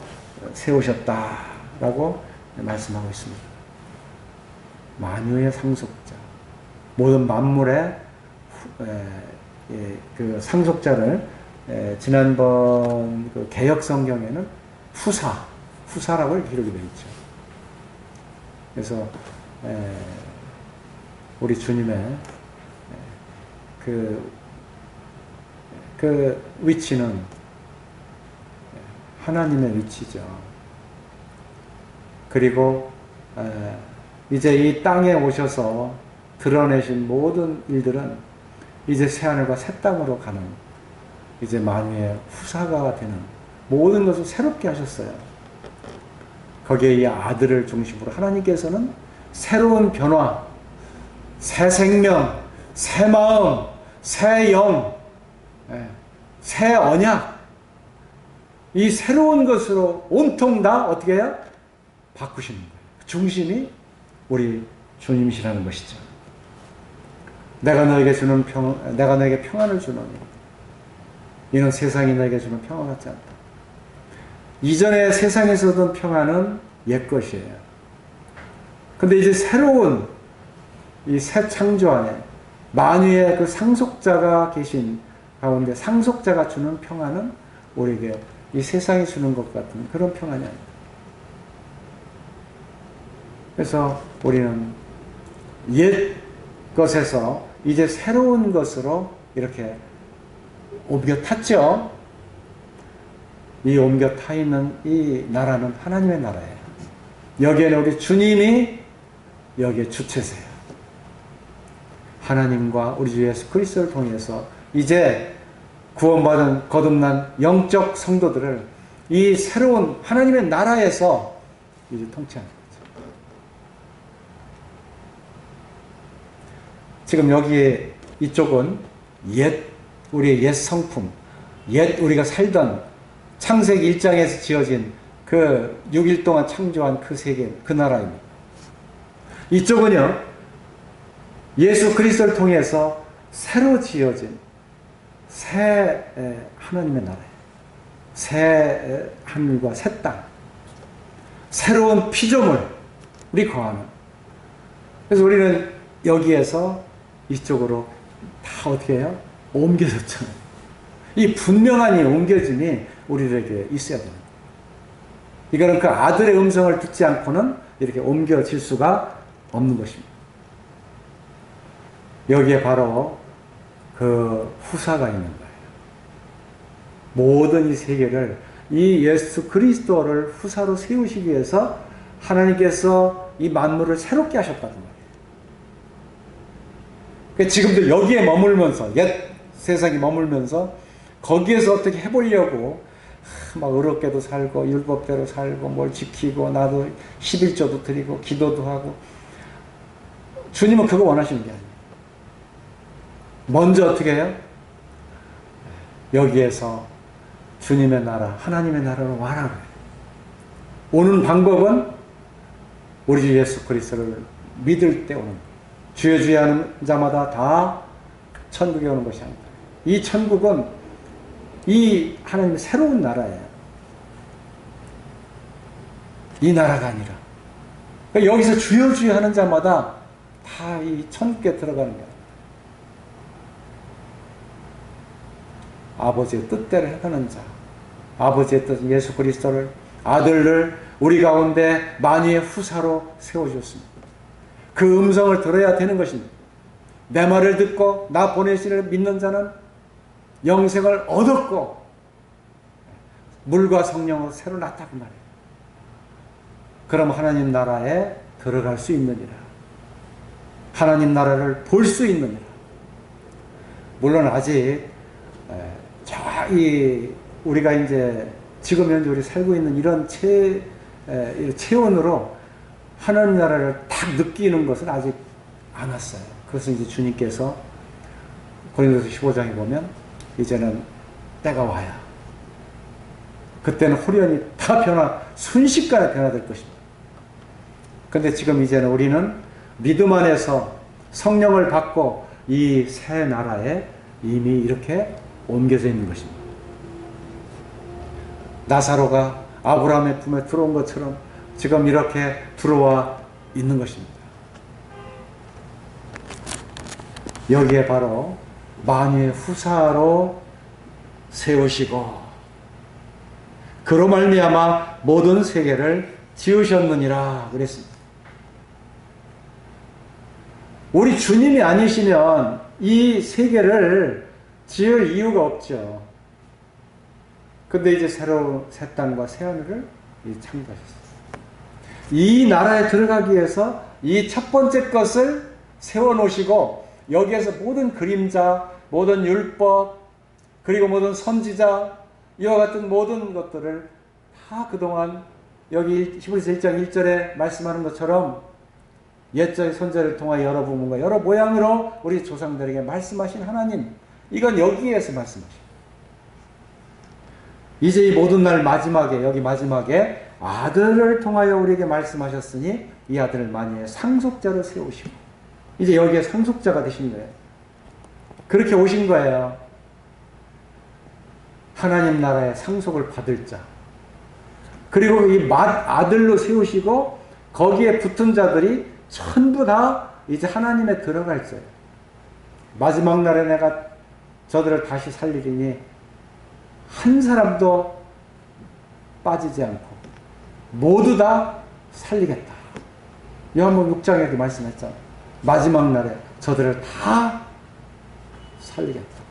세우셨다라고 말씀하고 있습니다. 만유의 상속자, 모든 만물의 그 상속자를 지난번 그 개역 성경에는 후사라고 이렇게 기록이 되어 있죠. 그래서 우리 주님의 그 위치는 하나님의 위치죠. 그리고 이제 이 땅에 오셔서 드러내신 모든 일들은 이제 새하늘과 새 땅으로 가는 이제 만유의 후사가 되는 모든 것을 새롭게 하셨어요. 거기에 이 아들을 중심으로 하나님께서는 새로운 변화, 새 생명, 새 마음, 새 영, 새 언약, 이 새로운 것으로 온통 다 어떻게 해요? 바꾸시는 거예요. 중심이 우리 주님이시라는 것이죠. 내가 너에게 평안을 주노니 이는 세상이 너에게 주는 평안 같지 않다. 이전에 세상에서 얻은 평안은 옛 것이에요. 근데 이제 새로운 이 새 창조 안에 만유의 그 상속자가 계신 가운데 상속자가 주는 평안은 우리에게 이 세상이 주는 것 같은 그런 평안이 아니다. 그래서 우리는 옛 것에서 이제 새로운 것으로 이렇게 옮겨 탔죠. 이 옮겨 타 있는 이 나라는 하나님의 나라예요. 여기에는 우리 주님이 여기에 주체세요. 하나님과 우리 주 예수 그리스도를 통해서 이제 구원받은 거듭난 영적 성도들을 이 새로운 하나님의 나라에서 이제 통치하는 거죠. 지금 여기에 이쪽은 우리의 옛 성품, 옛 우리가 살던 창세기 1장에서 지어진 그 6일 동안 창조한 그 세계, 그 나라입니다. 이쪽은요, 예수 그리스도를 통해서 새로 지어진 새 하나님의 나라예요. 새 하늘과 새 땅, 새로운 피조물이 거하는. 그래서 우리는 여기에서 이쪽으로 다 어떻게 해요? 옮겨졌잖아요. 이 분명한 이 옮겨짐이 우리에게 있어야 됩니다. 이거는 그 아들의 음성을 듣지 않고는 이렇게 옮겨질 수가 없는 것입니다. 여기에 바로 그 후사가 있는 거예요. 모든 이 세계를 이 예수 그리스도를 후사로 세우시기 위해서 하나님께서 이 만물을 새롭게 하셨다는 거예요. 그러니까 지금도 여기에 머물면서 옛 세상에 머물면서 거기에서 어떻게 해보려고 막 의롭게도 살고 율법대로 살고 뭘 지키고 나도 11조도 드리고 기도도 하고 주님은 그거 원하시는 게 아니에요. 먼저 어떻게 해요? 여기에서 주님의 나라, 하나님의 나라로 와라 그래요. 오는 방법은 우리 주 예수 그리스도를 믿을 때 오는 거예요. 주여 주여 하는 자마다 다 천국에 오는 것이 아니다. 이 천국은 이 하나님의 새로운 나라예요. 이 나라가 아니라. 그러니까 여기서 주여 주여 하는 자마다 다 이 천국에 들어가는 거예요. 아버지의 뜻대로 행하는 자, 아버지의 뜻 예수 그리스도를 아들을 우리 가운데 만유의 후사로 세워주셨습니다. 그 음성을 들어야 되는 것입니다. 내 말을 듣고 나 보내시를 믿는 자는 영생을 얻었고 물과 성령으로 새로 났다고 말해요. 그럼 하나님 나라에 들어갈 수 있느니라. 하나님 나라를 볼 수 있느니라. 물론 아직 우리가 이제 지금 현재 우리 살고 있는 이런 체온으로 하나님 나라를 딱 느끼는 것은 아직 안 왔어요. 그래서 이제 주님께서 고린도서 15장에 보면 이제는 때가 와야 그때는 홀연히 다 순식간에 변화될 것입니다. 근데 지금 이제는 우리는 믿음 안에서 성령을 받고 이 새 나라에 이미 이렇게 옮겨져 있는 것입니다. 나사로가 아브라함의 품에 들어온 것처럼 지금 이렇게 들어와 있는 것입니다. 여기에 바로 만유의 후사로 세우시고 그로 말미암아 모든 세계를 지으셨느니라 그랬습니다. 우리 주님이 아니시면 이 세계를 지을 이유가 없죠. 근데 이제 새로운 새 땅과 새 하늘을 창조하셨어요. 이 나라에 들어가기 위해서 이 첫 번째 것을 세워놓으시고 여기에서 모든 그림자, 모든 율법, 그리고 모든 선지자, 이와 같은 모든 것들을 다 그동안 여기 히브리서 1장 1절에 말씀하는 것처럼 옛적 선지자를 통하여 여러 부분과 여러 모양으로 우리 조상들에게 말씀하신 하나님, 이건 여기에서 말씀하십니다. 이제 이 모든 날 마지막에, 여기 마지막에 아들을 통하여 우리에게 말씀하셨으니 이 아들을 만유의 상속자로 세우시고, 이제 여기에 상속자가 되신 거예요. 그렇게 오신 거예요. 하나님 나라의 상속을 받을 자. 그리고 이 아들로 세우시고 거기에 붙은 자들이 전부 다 이제 하나님에 들어갈 자예요. 마지막 날에 내가 저들을 다시 살리리니 한 사람도 빠지지 않고 모두 다 살리겠다. 요한복음 6장에 그 말씀했잖아요. 마지막 날에 저들을 다 살리겠다.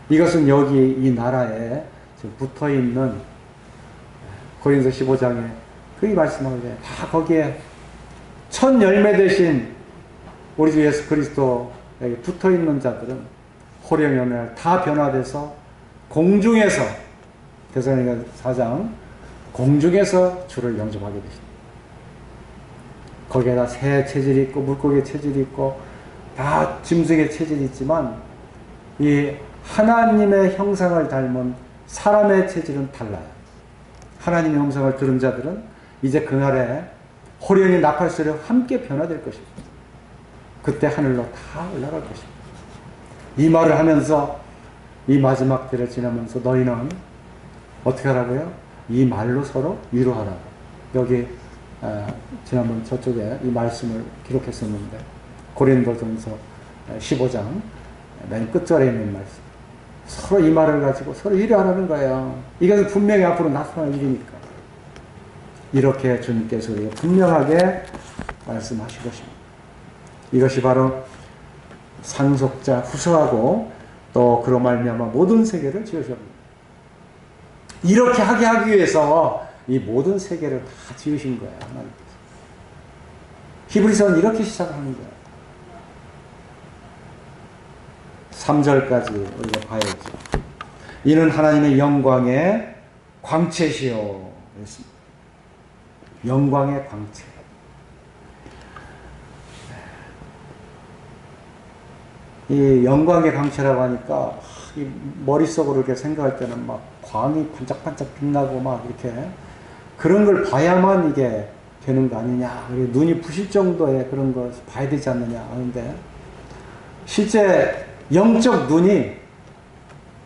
이것은 여기 이 나라에 지금 붙어있는 고린도 15장에 그게 말씀하는데 다 거기에 첫 열매 대신 우리 주 예수 그리스도에게 붙어있는 자들은 호령의 어느 날 다 변화돼서 공중에서, 데살로니가 4장, 공중에서 주를 영접하게 되십니다. 거기에다 새 체질이 있고 물고기의 체질이 있고 다 짐승의 체질이 있지만 이 하나님의 형상을 닮은 사람의 체질은 달라요. 하나님의 형상을 들은 자들은 이제 그날에 호령이 나팔소리와 함께 변화될 것입니다. 그때 하늘로 다 올라갈 것입니다. 이 말을 하면서 이 마지막 때를 지나면서 너희는 어떻게 하라고요? 이 말로 서로 위로하라고. 여기 지난번 저쪽에 이 말씀을 기록했었는데 고린도전서 15장 맨 끝절에 있는 말씀. 서로 이 말을 가지고 서로 위로하라는 거예요. 이것은 분명히 앞으로 나타날 일이니까. 이렇게 주님께서 우리에게 분명하게 말씀하실 것입니다. 이것이 바로 상속자 후서하고 또 그로 말미암아 모든 세계를 지으셨습니다. 이렇게 하기 위해서 이 모든 세계를 다 지으신 거예요. 하나님께서. 히브리서는 이렇게 시작하는 거예요. 3절까지 우리가 봐야죠. 이는 하나님의 영광의 광채시요. 그랬습니다. 영광의 광채. 이 영광의 광채라고 하니까 이 머릿속으로 이렇게 생각할 때는 막 광이 반짝반짝 빛나고 막 이렇게 그런 걸 봐야만 이게 되는 거 아니냐. 눈이 부실 정도의 그런 걸 봐야 되지 않느냐 하는데 실제 영적 눈이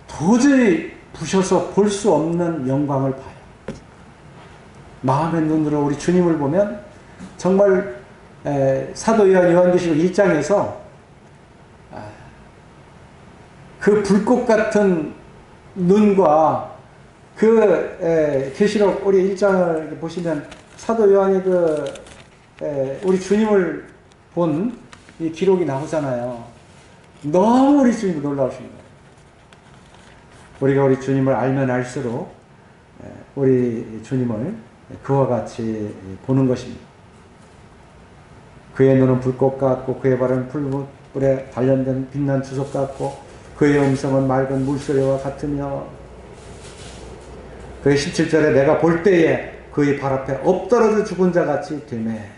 도저히 부셔서 볼 수 없는 영광을 봐요. 마음의 눈으로 우리 주님을 보면 정말 사도 요한계시록 1장에서 그 불꽃 같은 눈과 그 계시록 우리 1장을 보시면 사도 요한이 우리 주님을 본 이 기록이 나오잖아요. 너무 우리 주님이 놀라우신 거예요. 우리가 우리 주님을 알면 알수록 우리 주님을 그와 같이 보는 것입니다. 그의 눈은 불꽃 같고 그의 발은 풀불에 단련된 빛난 주석 같고 그의 음성은 맑은 물소리와 같으며 그의 17절에 내가 볼 때에 그의 발 앞에 엎드러져 죽은 자 같이 되매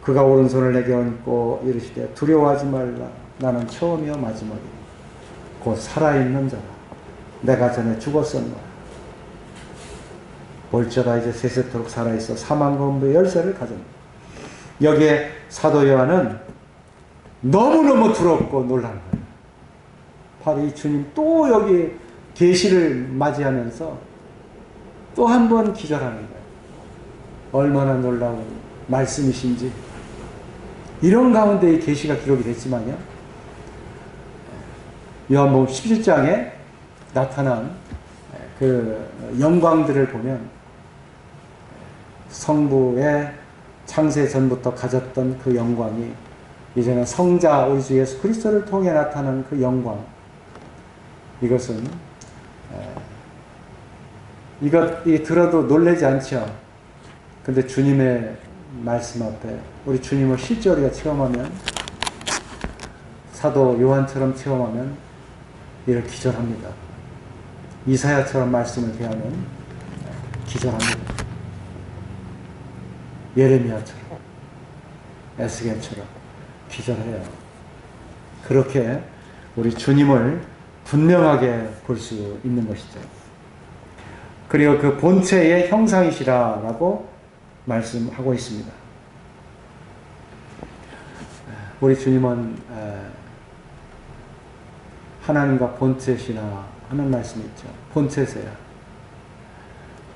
그가 오른손을 내게 얹고 이르시되 두려워하지 말라 나는 처음이요 마지막이니 곧 살아있는 자라 내가 전에 죽었었노라 볼지어다 이제 세세토록 살아있어 사망과 음부의 열쇠를 가졌노라. 여기에 사도 요한은 너무너무 두렵고 놀란 거예요. 바로 이 주님 또 여기 계시를 맞이하면서 또 한 번 기절하는 거예요. 얼마나 놀라운 말씀이신지. 이런 가운데 이 계시가 기록이 됐지만요. 요한복음 17장에 나타난 그 영광들을 보면 성부의 창세 전부터 가졌던 그 영광이 이제는 성자 우리 주 예수 그리스도를 통해 나타나는 그 영광, 이것은 이 들어도 놀라지 않죠. 근데 주님의 말씀 앞에 우리 주님을 실제 우리가 체험하면, 사도 요한처럼 체험하면 이를 기절합니다. 이사야처럼 말씀을 대하면 기절합니다. 예레미야처럼, 에스겔처럼 기절해요. 그렇게 우리 주님을 분명하게 볼 수 있는 것이죠. 그리고 그 본체의 형상이시라라고 말씀하고 있습니다. 우리 주님은 하나님과 본체시라 하는 말씀이 있죠. 본체세요.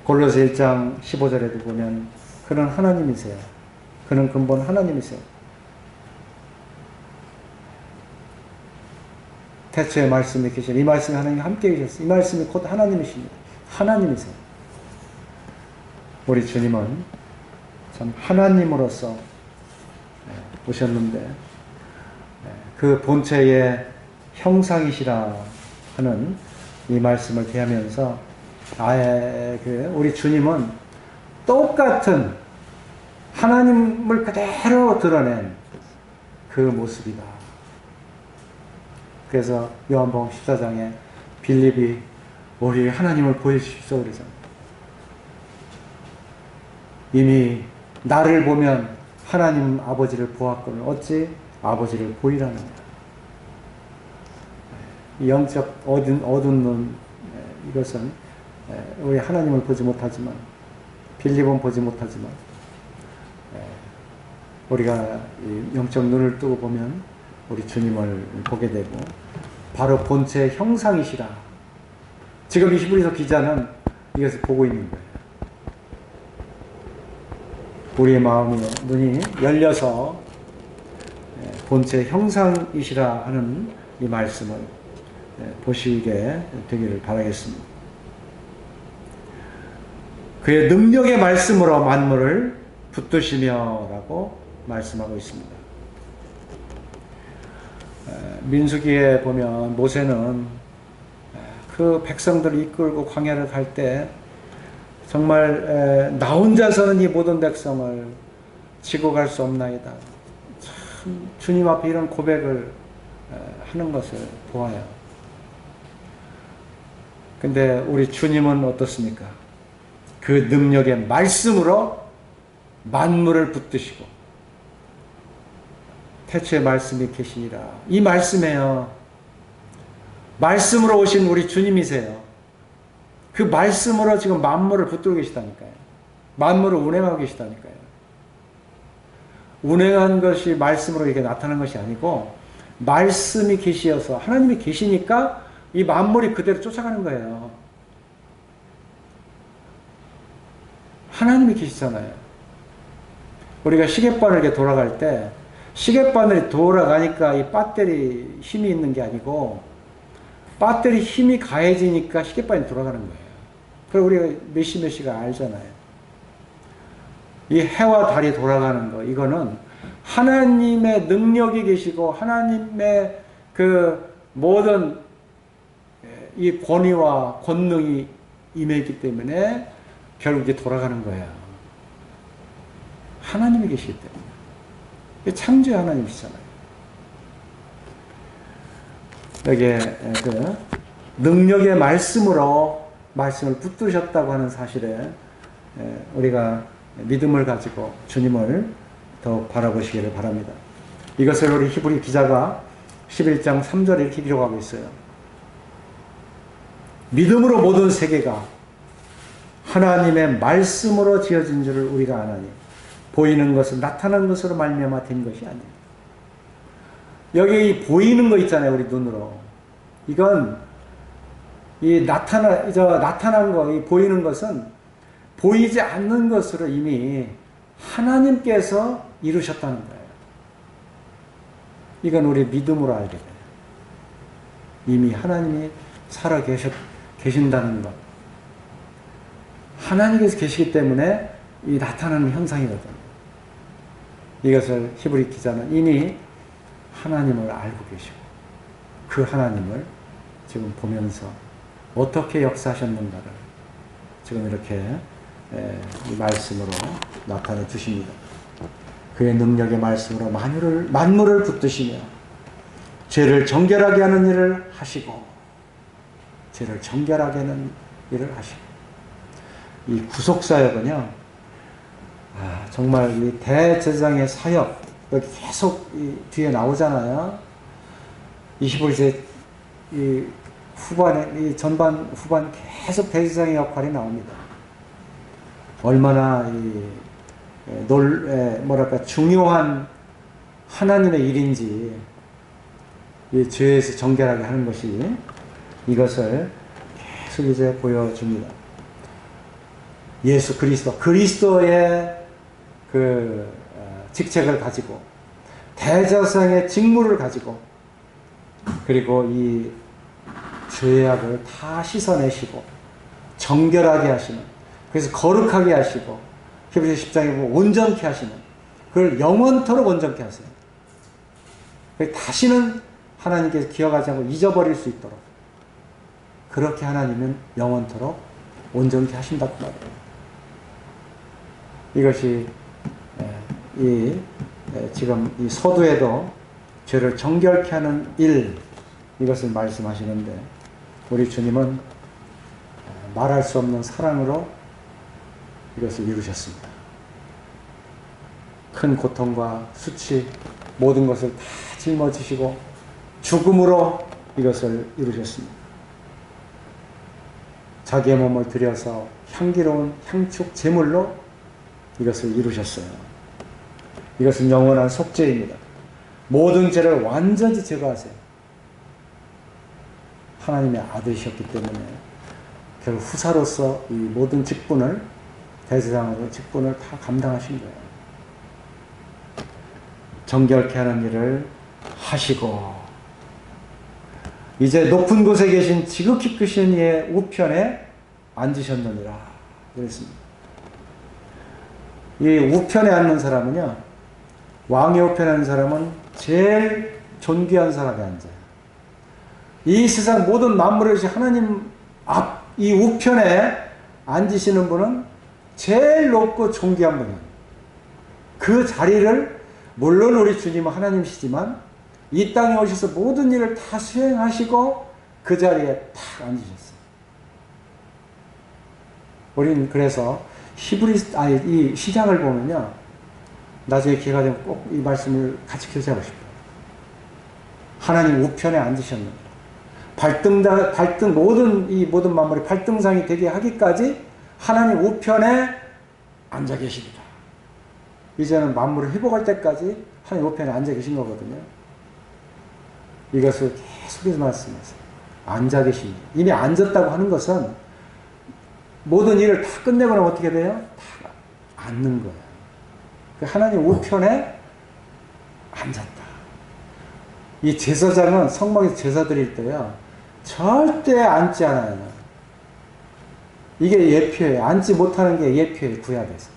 골로새 1장 15절에도 보면 그는 하나님이세요. 그는 근본 하나님이세요. 태초에 말씀이 계신, 이 말씀이 하나님과 함께 계셨어요. 이 말씀이 곧 하나님이십니다. 하나님이세요. 우리 주님은 참 하나님으로서 오셨는데 그 본체의 형상이시라 하는 이 말씀을 대하면서 아예 우리 주님은 똑같은 하나님을 그대로 드러낸 그 모습이다. 그래서 요한복음 14장에 빌립이 우리 하나님을 보여주십시오 그러잖아요. 이미 나를 보면 하나님 아버지를 보았거늘 어찌 아버지를 보이라느냐. 영적 어두운 눈, 이것은 우리 하나님을 보지 못하지만, 빌립은 보지 못하지만 우리가 영적 눈을 뜨고 보면 우리 주님을 보게 되고, 바로 본체의 형상이시라. 지금 이 히브리서 기자는 이것을 보고 있는 거예요. 우리의 마음이, 눈이 열려서 본체의 형상이시라 하는 이 말씀을 보시게 되기를 바라겠습니다. 그의 능력의 말씀으로 만물을 붙드시며 라고 말씀하고 있습니다. 민수기에 보면 모세는 그 백성들을 이끌고 광야를 갈 때 정말 나 혼자서는 이 모든 백성을 지고 갈 수 없나이다. 참 주님 앞에 이런 고백을 하는 것을 보아요. 근데 우리 주님은 어떻습니까? 그 능력의 말씀으로 만물을 붙드시고 태초에 말씀이 계시니라. 이 말씀에요. 말씀으로 오신 우리 주님이세요. 그 말씀으로 지금 만물을 붙들고 계시다니까요. 만물을 운행하고 계시다니까요. 운행한 것이 말씀으로 이렇게 나타난 것이 아니고 말씀이 계시어서 하나님이 계시니까 이 만물이 그대로 쫓아가는 거예요. 하나님이 계시잖아요. 우리가 시계바늘 이렇게 돌아갈 때 시계바늘이 돌아가니까 이 배터리 힘이 있는 게 아니고 배터리 힘이 가해지니까 시계바늘이 돌아가는 거예요. 그리고 우리가 몇 시가 알잖아요. 이 해와 달이 돌아가는 거, 이거는 하나님의 능력이 계시고 하나님의 그 모든 이 권위와 권능이 임했기 때문에 결국에 돌아가는 거예요. 하나님이 계시기 때문에. 창조의 하나님이시잖아요. 여기에 그 능력의 말씀으로 말씀을 붙드셨다고 하는 사실에 우리가 믿음을 가지고 주님을 더 바라보시기를 바랍니다. 이것을 우리 히브리 기자가 11장 3절에 이렇게 기록하고 있어요. 믿음으로 모든 세계가 하나님의 말씀으로 지어진 줄을 우리가 아나니 보이는 것은 나타난 것으로 말미암아 된 것이 아니에요. 여기 보이는 거 있잖아요, 우리 눈으로. 이건 이 나타난 거, 이 보이는 것은 보이지 않는 것으로 이미 하나님께서 이루셨다는 거예요. 이건 우리 믿음으로 알게 돼요. 이미 하나님이 살아 계신다는 것. 하나님께서 계시기 때문에 이 나타나는 현상이거든요. 이것을 히브리 기자는 이미 하나님을 알고 계시고 그 하나님을 지금 보면서 어떻게 역사하셨는가를 지금 이렇게 이 말씀으로 나타내 주십니다. 그의 능력의 말씀으로 만물을 붙드시며 죄를 정결하게 하는 일을 하시고 죄를 정결하게 하는 일을 하시고 이 구속사역은요 정말 이 대제사장의 사역 여기 계속 이 뒤에 나오잖아요. 21세 이 후반에 이 전반 후반 계속 대제사장의 역할이 나옵니다. 얼마나 중요한 하나님의 일인지 이 죄에서 정결하게 하는 것이 이것을 계속 이제 보여줍니다. 예수 그리스도의 그 직책을 가지고 대제사장의 직무를 가지고 그리고 이 죄악을 다 씻어내시고 정결하게 하시는 그래서 거룩하게 하시고 히브리서 10장에 보면 온전케 하시는 그걸 영원토록 온전케 하세요. 다시는 하나님께서 기억하지 않고 잊어버릴 수 있도록 그렇게 하나님은 영원토록 온전케 하신다고 말이에요. 이것이 지금 이 서두에도 죄를 정결케 하는 일 이것을 말씀하시는데 우리 주님은 말할 수 없는 사랑으로 이것을 이루셨습니다. 큰 고통과 수치 모든 것을 다 짊어지시고 죽음으로 이것을 이루셨습니다. 자기의 몸을 들여서 향기로운 향축 제물로 이것을 이루셨어요. 이것은 영원한 속죄입니다. 모든 죄를 완전히 제거하세요. 하나님의 아들이셨기 때문에 결국 후사로서 이 모든 직분을 대제사장으로 직분을 다 감당하신 거예요. 정결케 하는 일을 하시고 이제 높은 곳에 계신 지극히 크신 이의 우편에 앉으셨느니라 그랬습니다. 이 우편에 앉는 사람은요 왕의 우편에 앉는 사람은 제일 존귀한 사람이 앉아요. 이 세상 모든 만물을 하나님 앞 이 우편에 앉으시는 분은 제일 높고 존귀한 분이에요. 그 자리를 물론 우리 주님은 하나님이시지만 이 땅에 오셔서 모든 일을 다 수행하시고 그 자리에 탁 앉으셨어요. 우리는 그래서 이 시장을 보면요 나중에 기회가 되면 꼭 이 말씀을 같이 교제하고 싶어요. 하나님 우편에 앉으셨는데 모든 만물이 발등상이 되게 하기까지 하나님 우편에 앉아 계십니다. 이제는 만물을 회복할 때까지 하나님 우편에 앉아 계신 거거든요. 이것을 계속해서 말씀하세요. 앉아 계십니다. 이미 앉았다고 하는 것은 모든 일을 다 끝내고 나면 어떻게 돼요? 다 앉는 거예요. 하나님 우편에 앉았다. 이 제사장은 성막에서 제사 드릴 때요 절대 앉지 않아요. 이게 예표예요. 앉지 못하는 게 예표예요. 구약에서.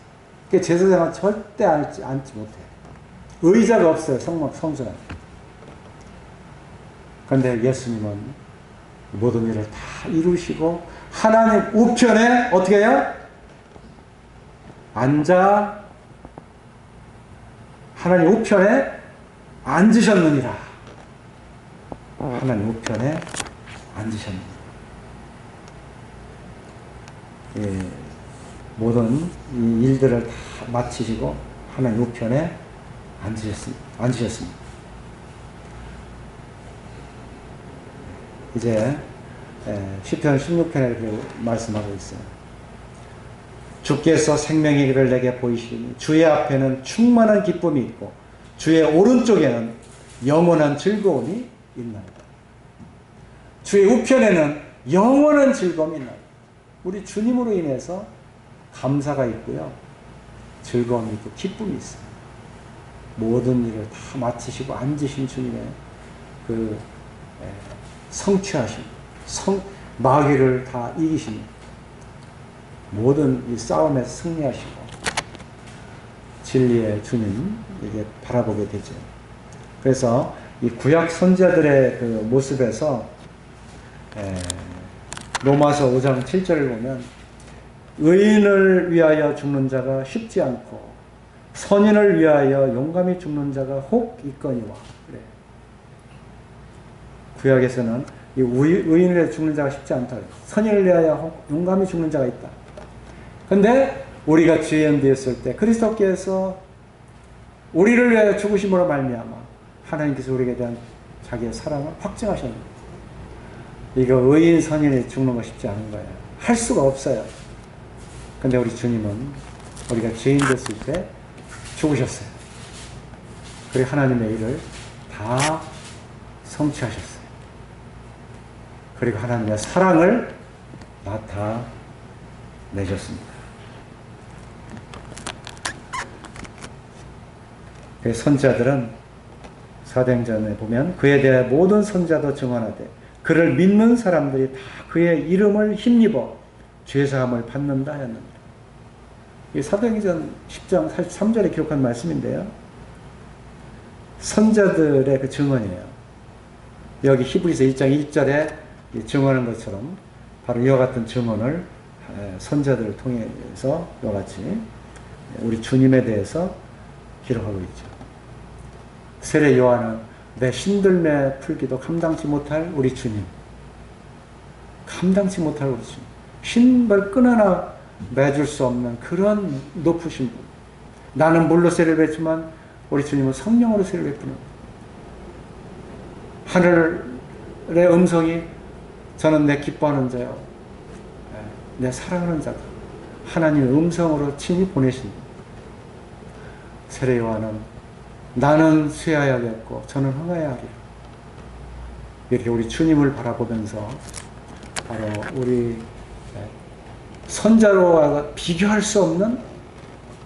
그러니까 제사장은 절대 앉지 못해요. 의자가 없어요. 성막 성전에. 그런데 예수님은 모든 일을 다 이루시고 하나님 우편에 어떻게 해요? 앉아 하나님 우편에 앉으셨느니라. 하나님 우편에 앉으셨느니라. 예, 모든 이 일들을 다 마치시고 하나님 우편에 앉으셨습니다. 이제 시편 16편에 이렇게 말씀하고 있어요. 주께서 생명의 길을 내게 보이시니 주의 앞에는 충만한 기쁨이 있고 주의 오른쪽에는 영원한 즐거움이 있나이다. 주의 우편에는 영원한 즐거움이 있나이다. 우리 주님으로 인해서 감사가 있고요. 즐거움이 있고 기쁨이 있어요. 모든 일을 다 마치시고 앉으신 주님의 그 성취하심 마귀를 다 이기십니다. 모든 이 싸움에 승리하시고 진리의 주님 이게 바라보게 되죠. 그래서 이 구약 선지자들의 그 모습에서 로마서 5장 7절을 보면 의인을 위하여 죽는 자가 쉽지 않고 선인을 위하여 용감히 죽는 자가 혹 있거니와. 그래. 구약에서는 이 의인을 위하여 죽는 자가 쉽지 않다. 선인을 위하여 혹 용감히 죽는 자가 있다. 근데 우리가 죄인 되었을 때 그리스도께서 우리를 위하여 죽으심으로 말미암아 하나님께서 우리에게 대한 자기의 사랑을 확증하셨습니다. 이거 의인 선인이 죽는 거 쉽지 않은 거예요. 할 수가 없어요. 근데 우리 주님은 우리가 죄인 됐을 때 죽으셨어요. 그리고 하나님의 일을 다 성취하셨어요. 그리고 하나님의 사랑을 나타내셨습니다. 그 선지자들은 사도행전에 보면 그에 대해 모든 선지자도 증언하되 그를 믿는 사람들이 다 그의 이름을 힘입어 죄사함을 받는다 하였느니라. 이 사도행전 10장 43절에 기록한 말씀인데요. 선지자들의 그 증언이에요. 여기 히브리서 1장 1절에 증언한 것처럼 바로 이와 같은 증언을 선지자들을 통해서 이와 같이 우리 주님에 대해서 기록하고 있죠. 세례 요한은 내 신들매 풀기도 감당치 못할 우리 주님. 감당치 못할 우리 주님. 신발 끈 하나 매줄 수 없는 그런 높으신 분. 나는 물로 세례를 뱉지만 우리 주님은 성령으로 세례를 베푸는 하늘의 음성이 저는 내 기뻐하는 자요. 내 사랑하는 자다. 하나님의 음성으로 친히 보내신 분. 세례 요한은 나는 쇠하여야겠고 저는 흥하여야 하리라. 이렇게 우리 주님을 바라보면서 바로 우리 선자로와 비교할 수 없는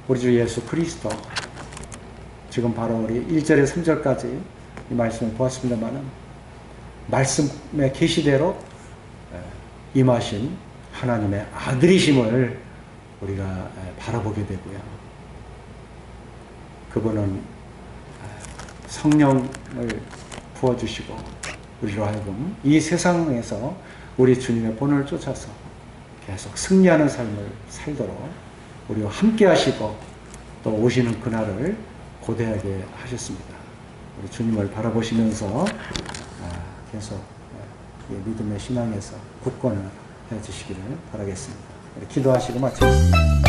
우리 주 예수 그리스도, 지금 바로 우리 1절에서 3절까지 이 말씀을 보았습니다만은 말씀의 계시대로 임하신 하나님의 아들이심을 우리가 바라보게 되고요. 그분은 성령을 부어주시고 우리로 하여금 이 세상에서 우리 주님의 본을 쫓아서 계속 승리하는 삶을 살도록 우리와 함께 하시고 또 오시는 그날을 고대하게 하셨습니다. 우리 주님을 바라보시면서 계속 믿음의 신앙에서 굳건해 주시기를 바라겠습니다. 기도하시고 마치겠습니다.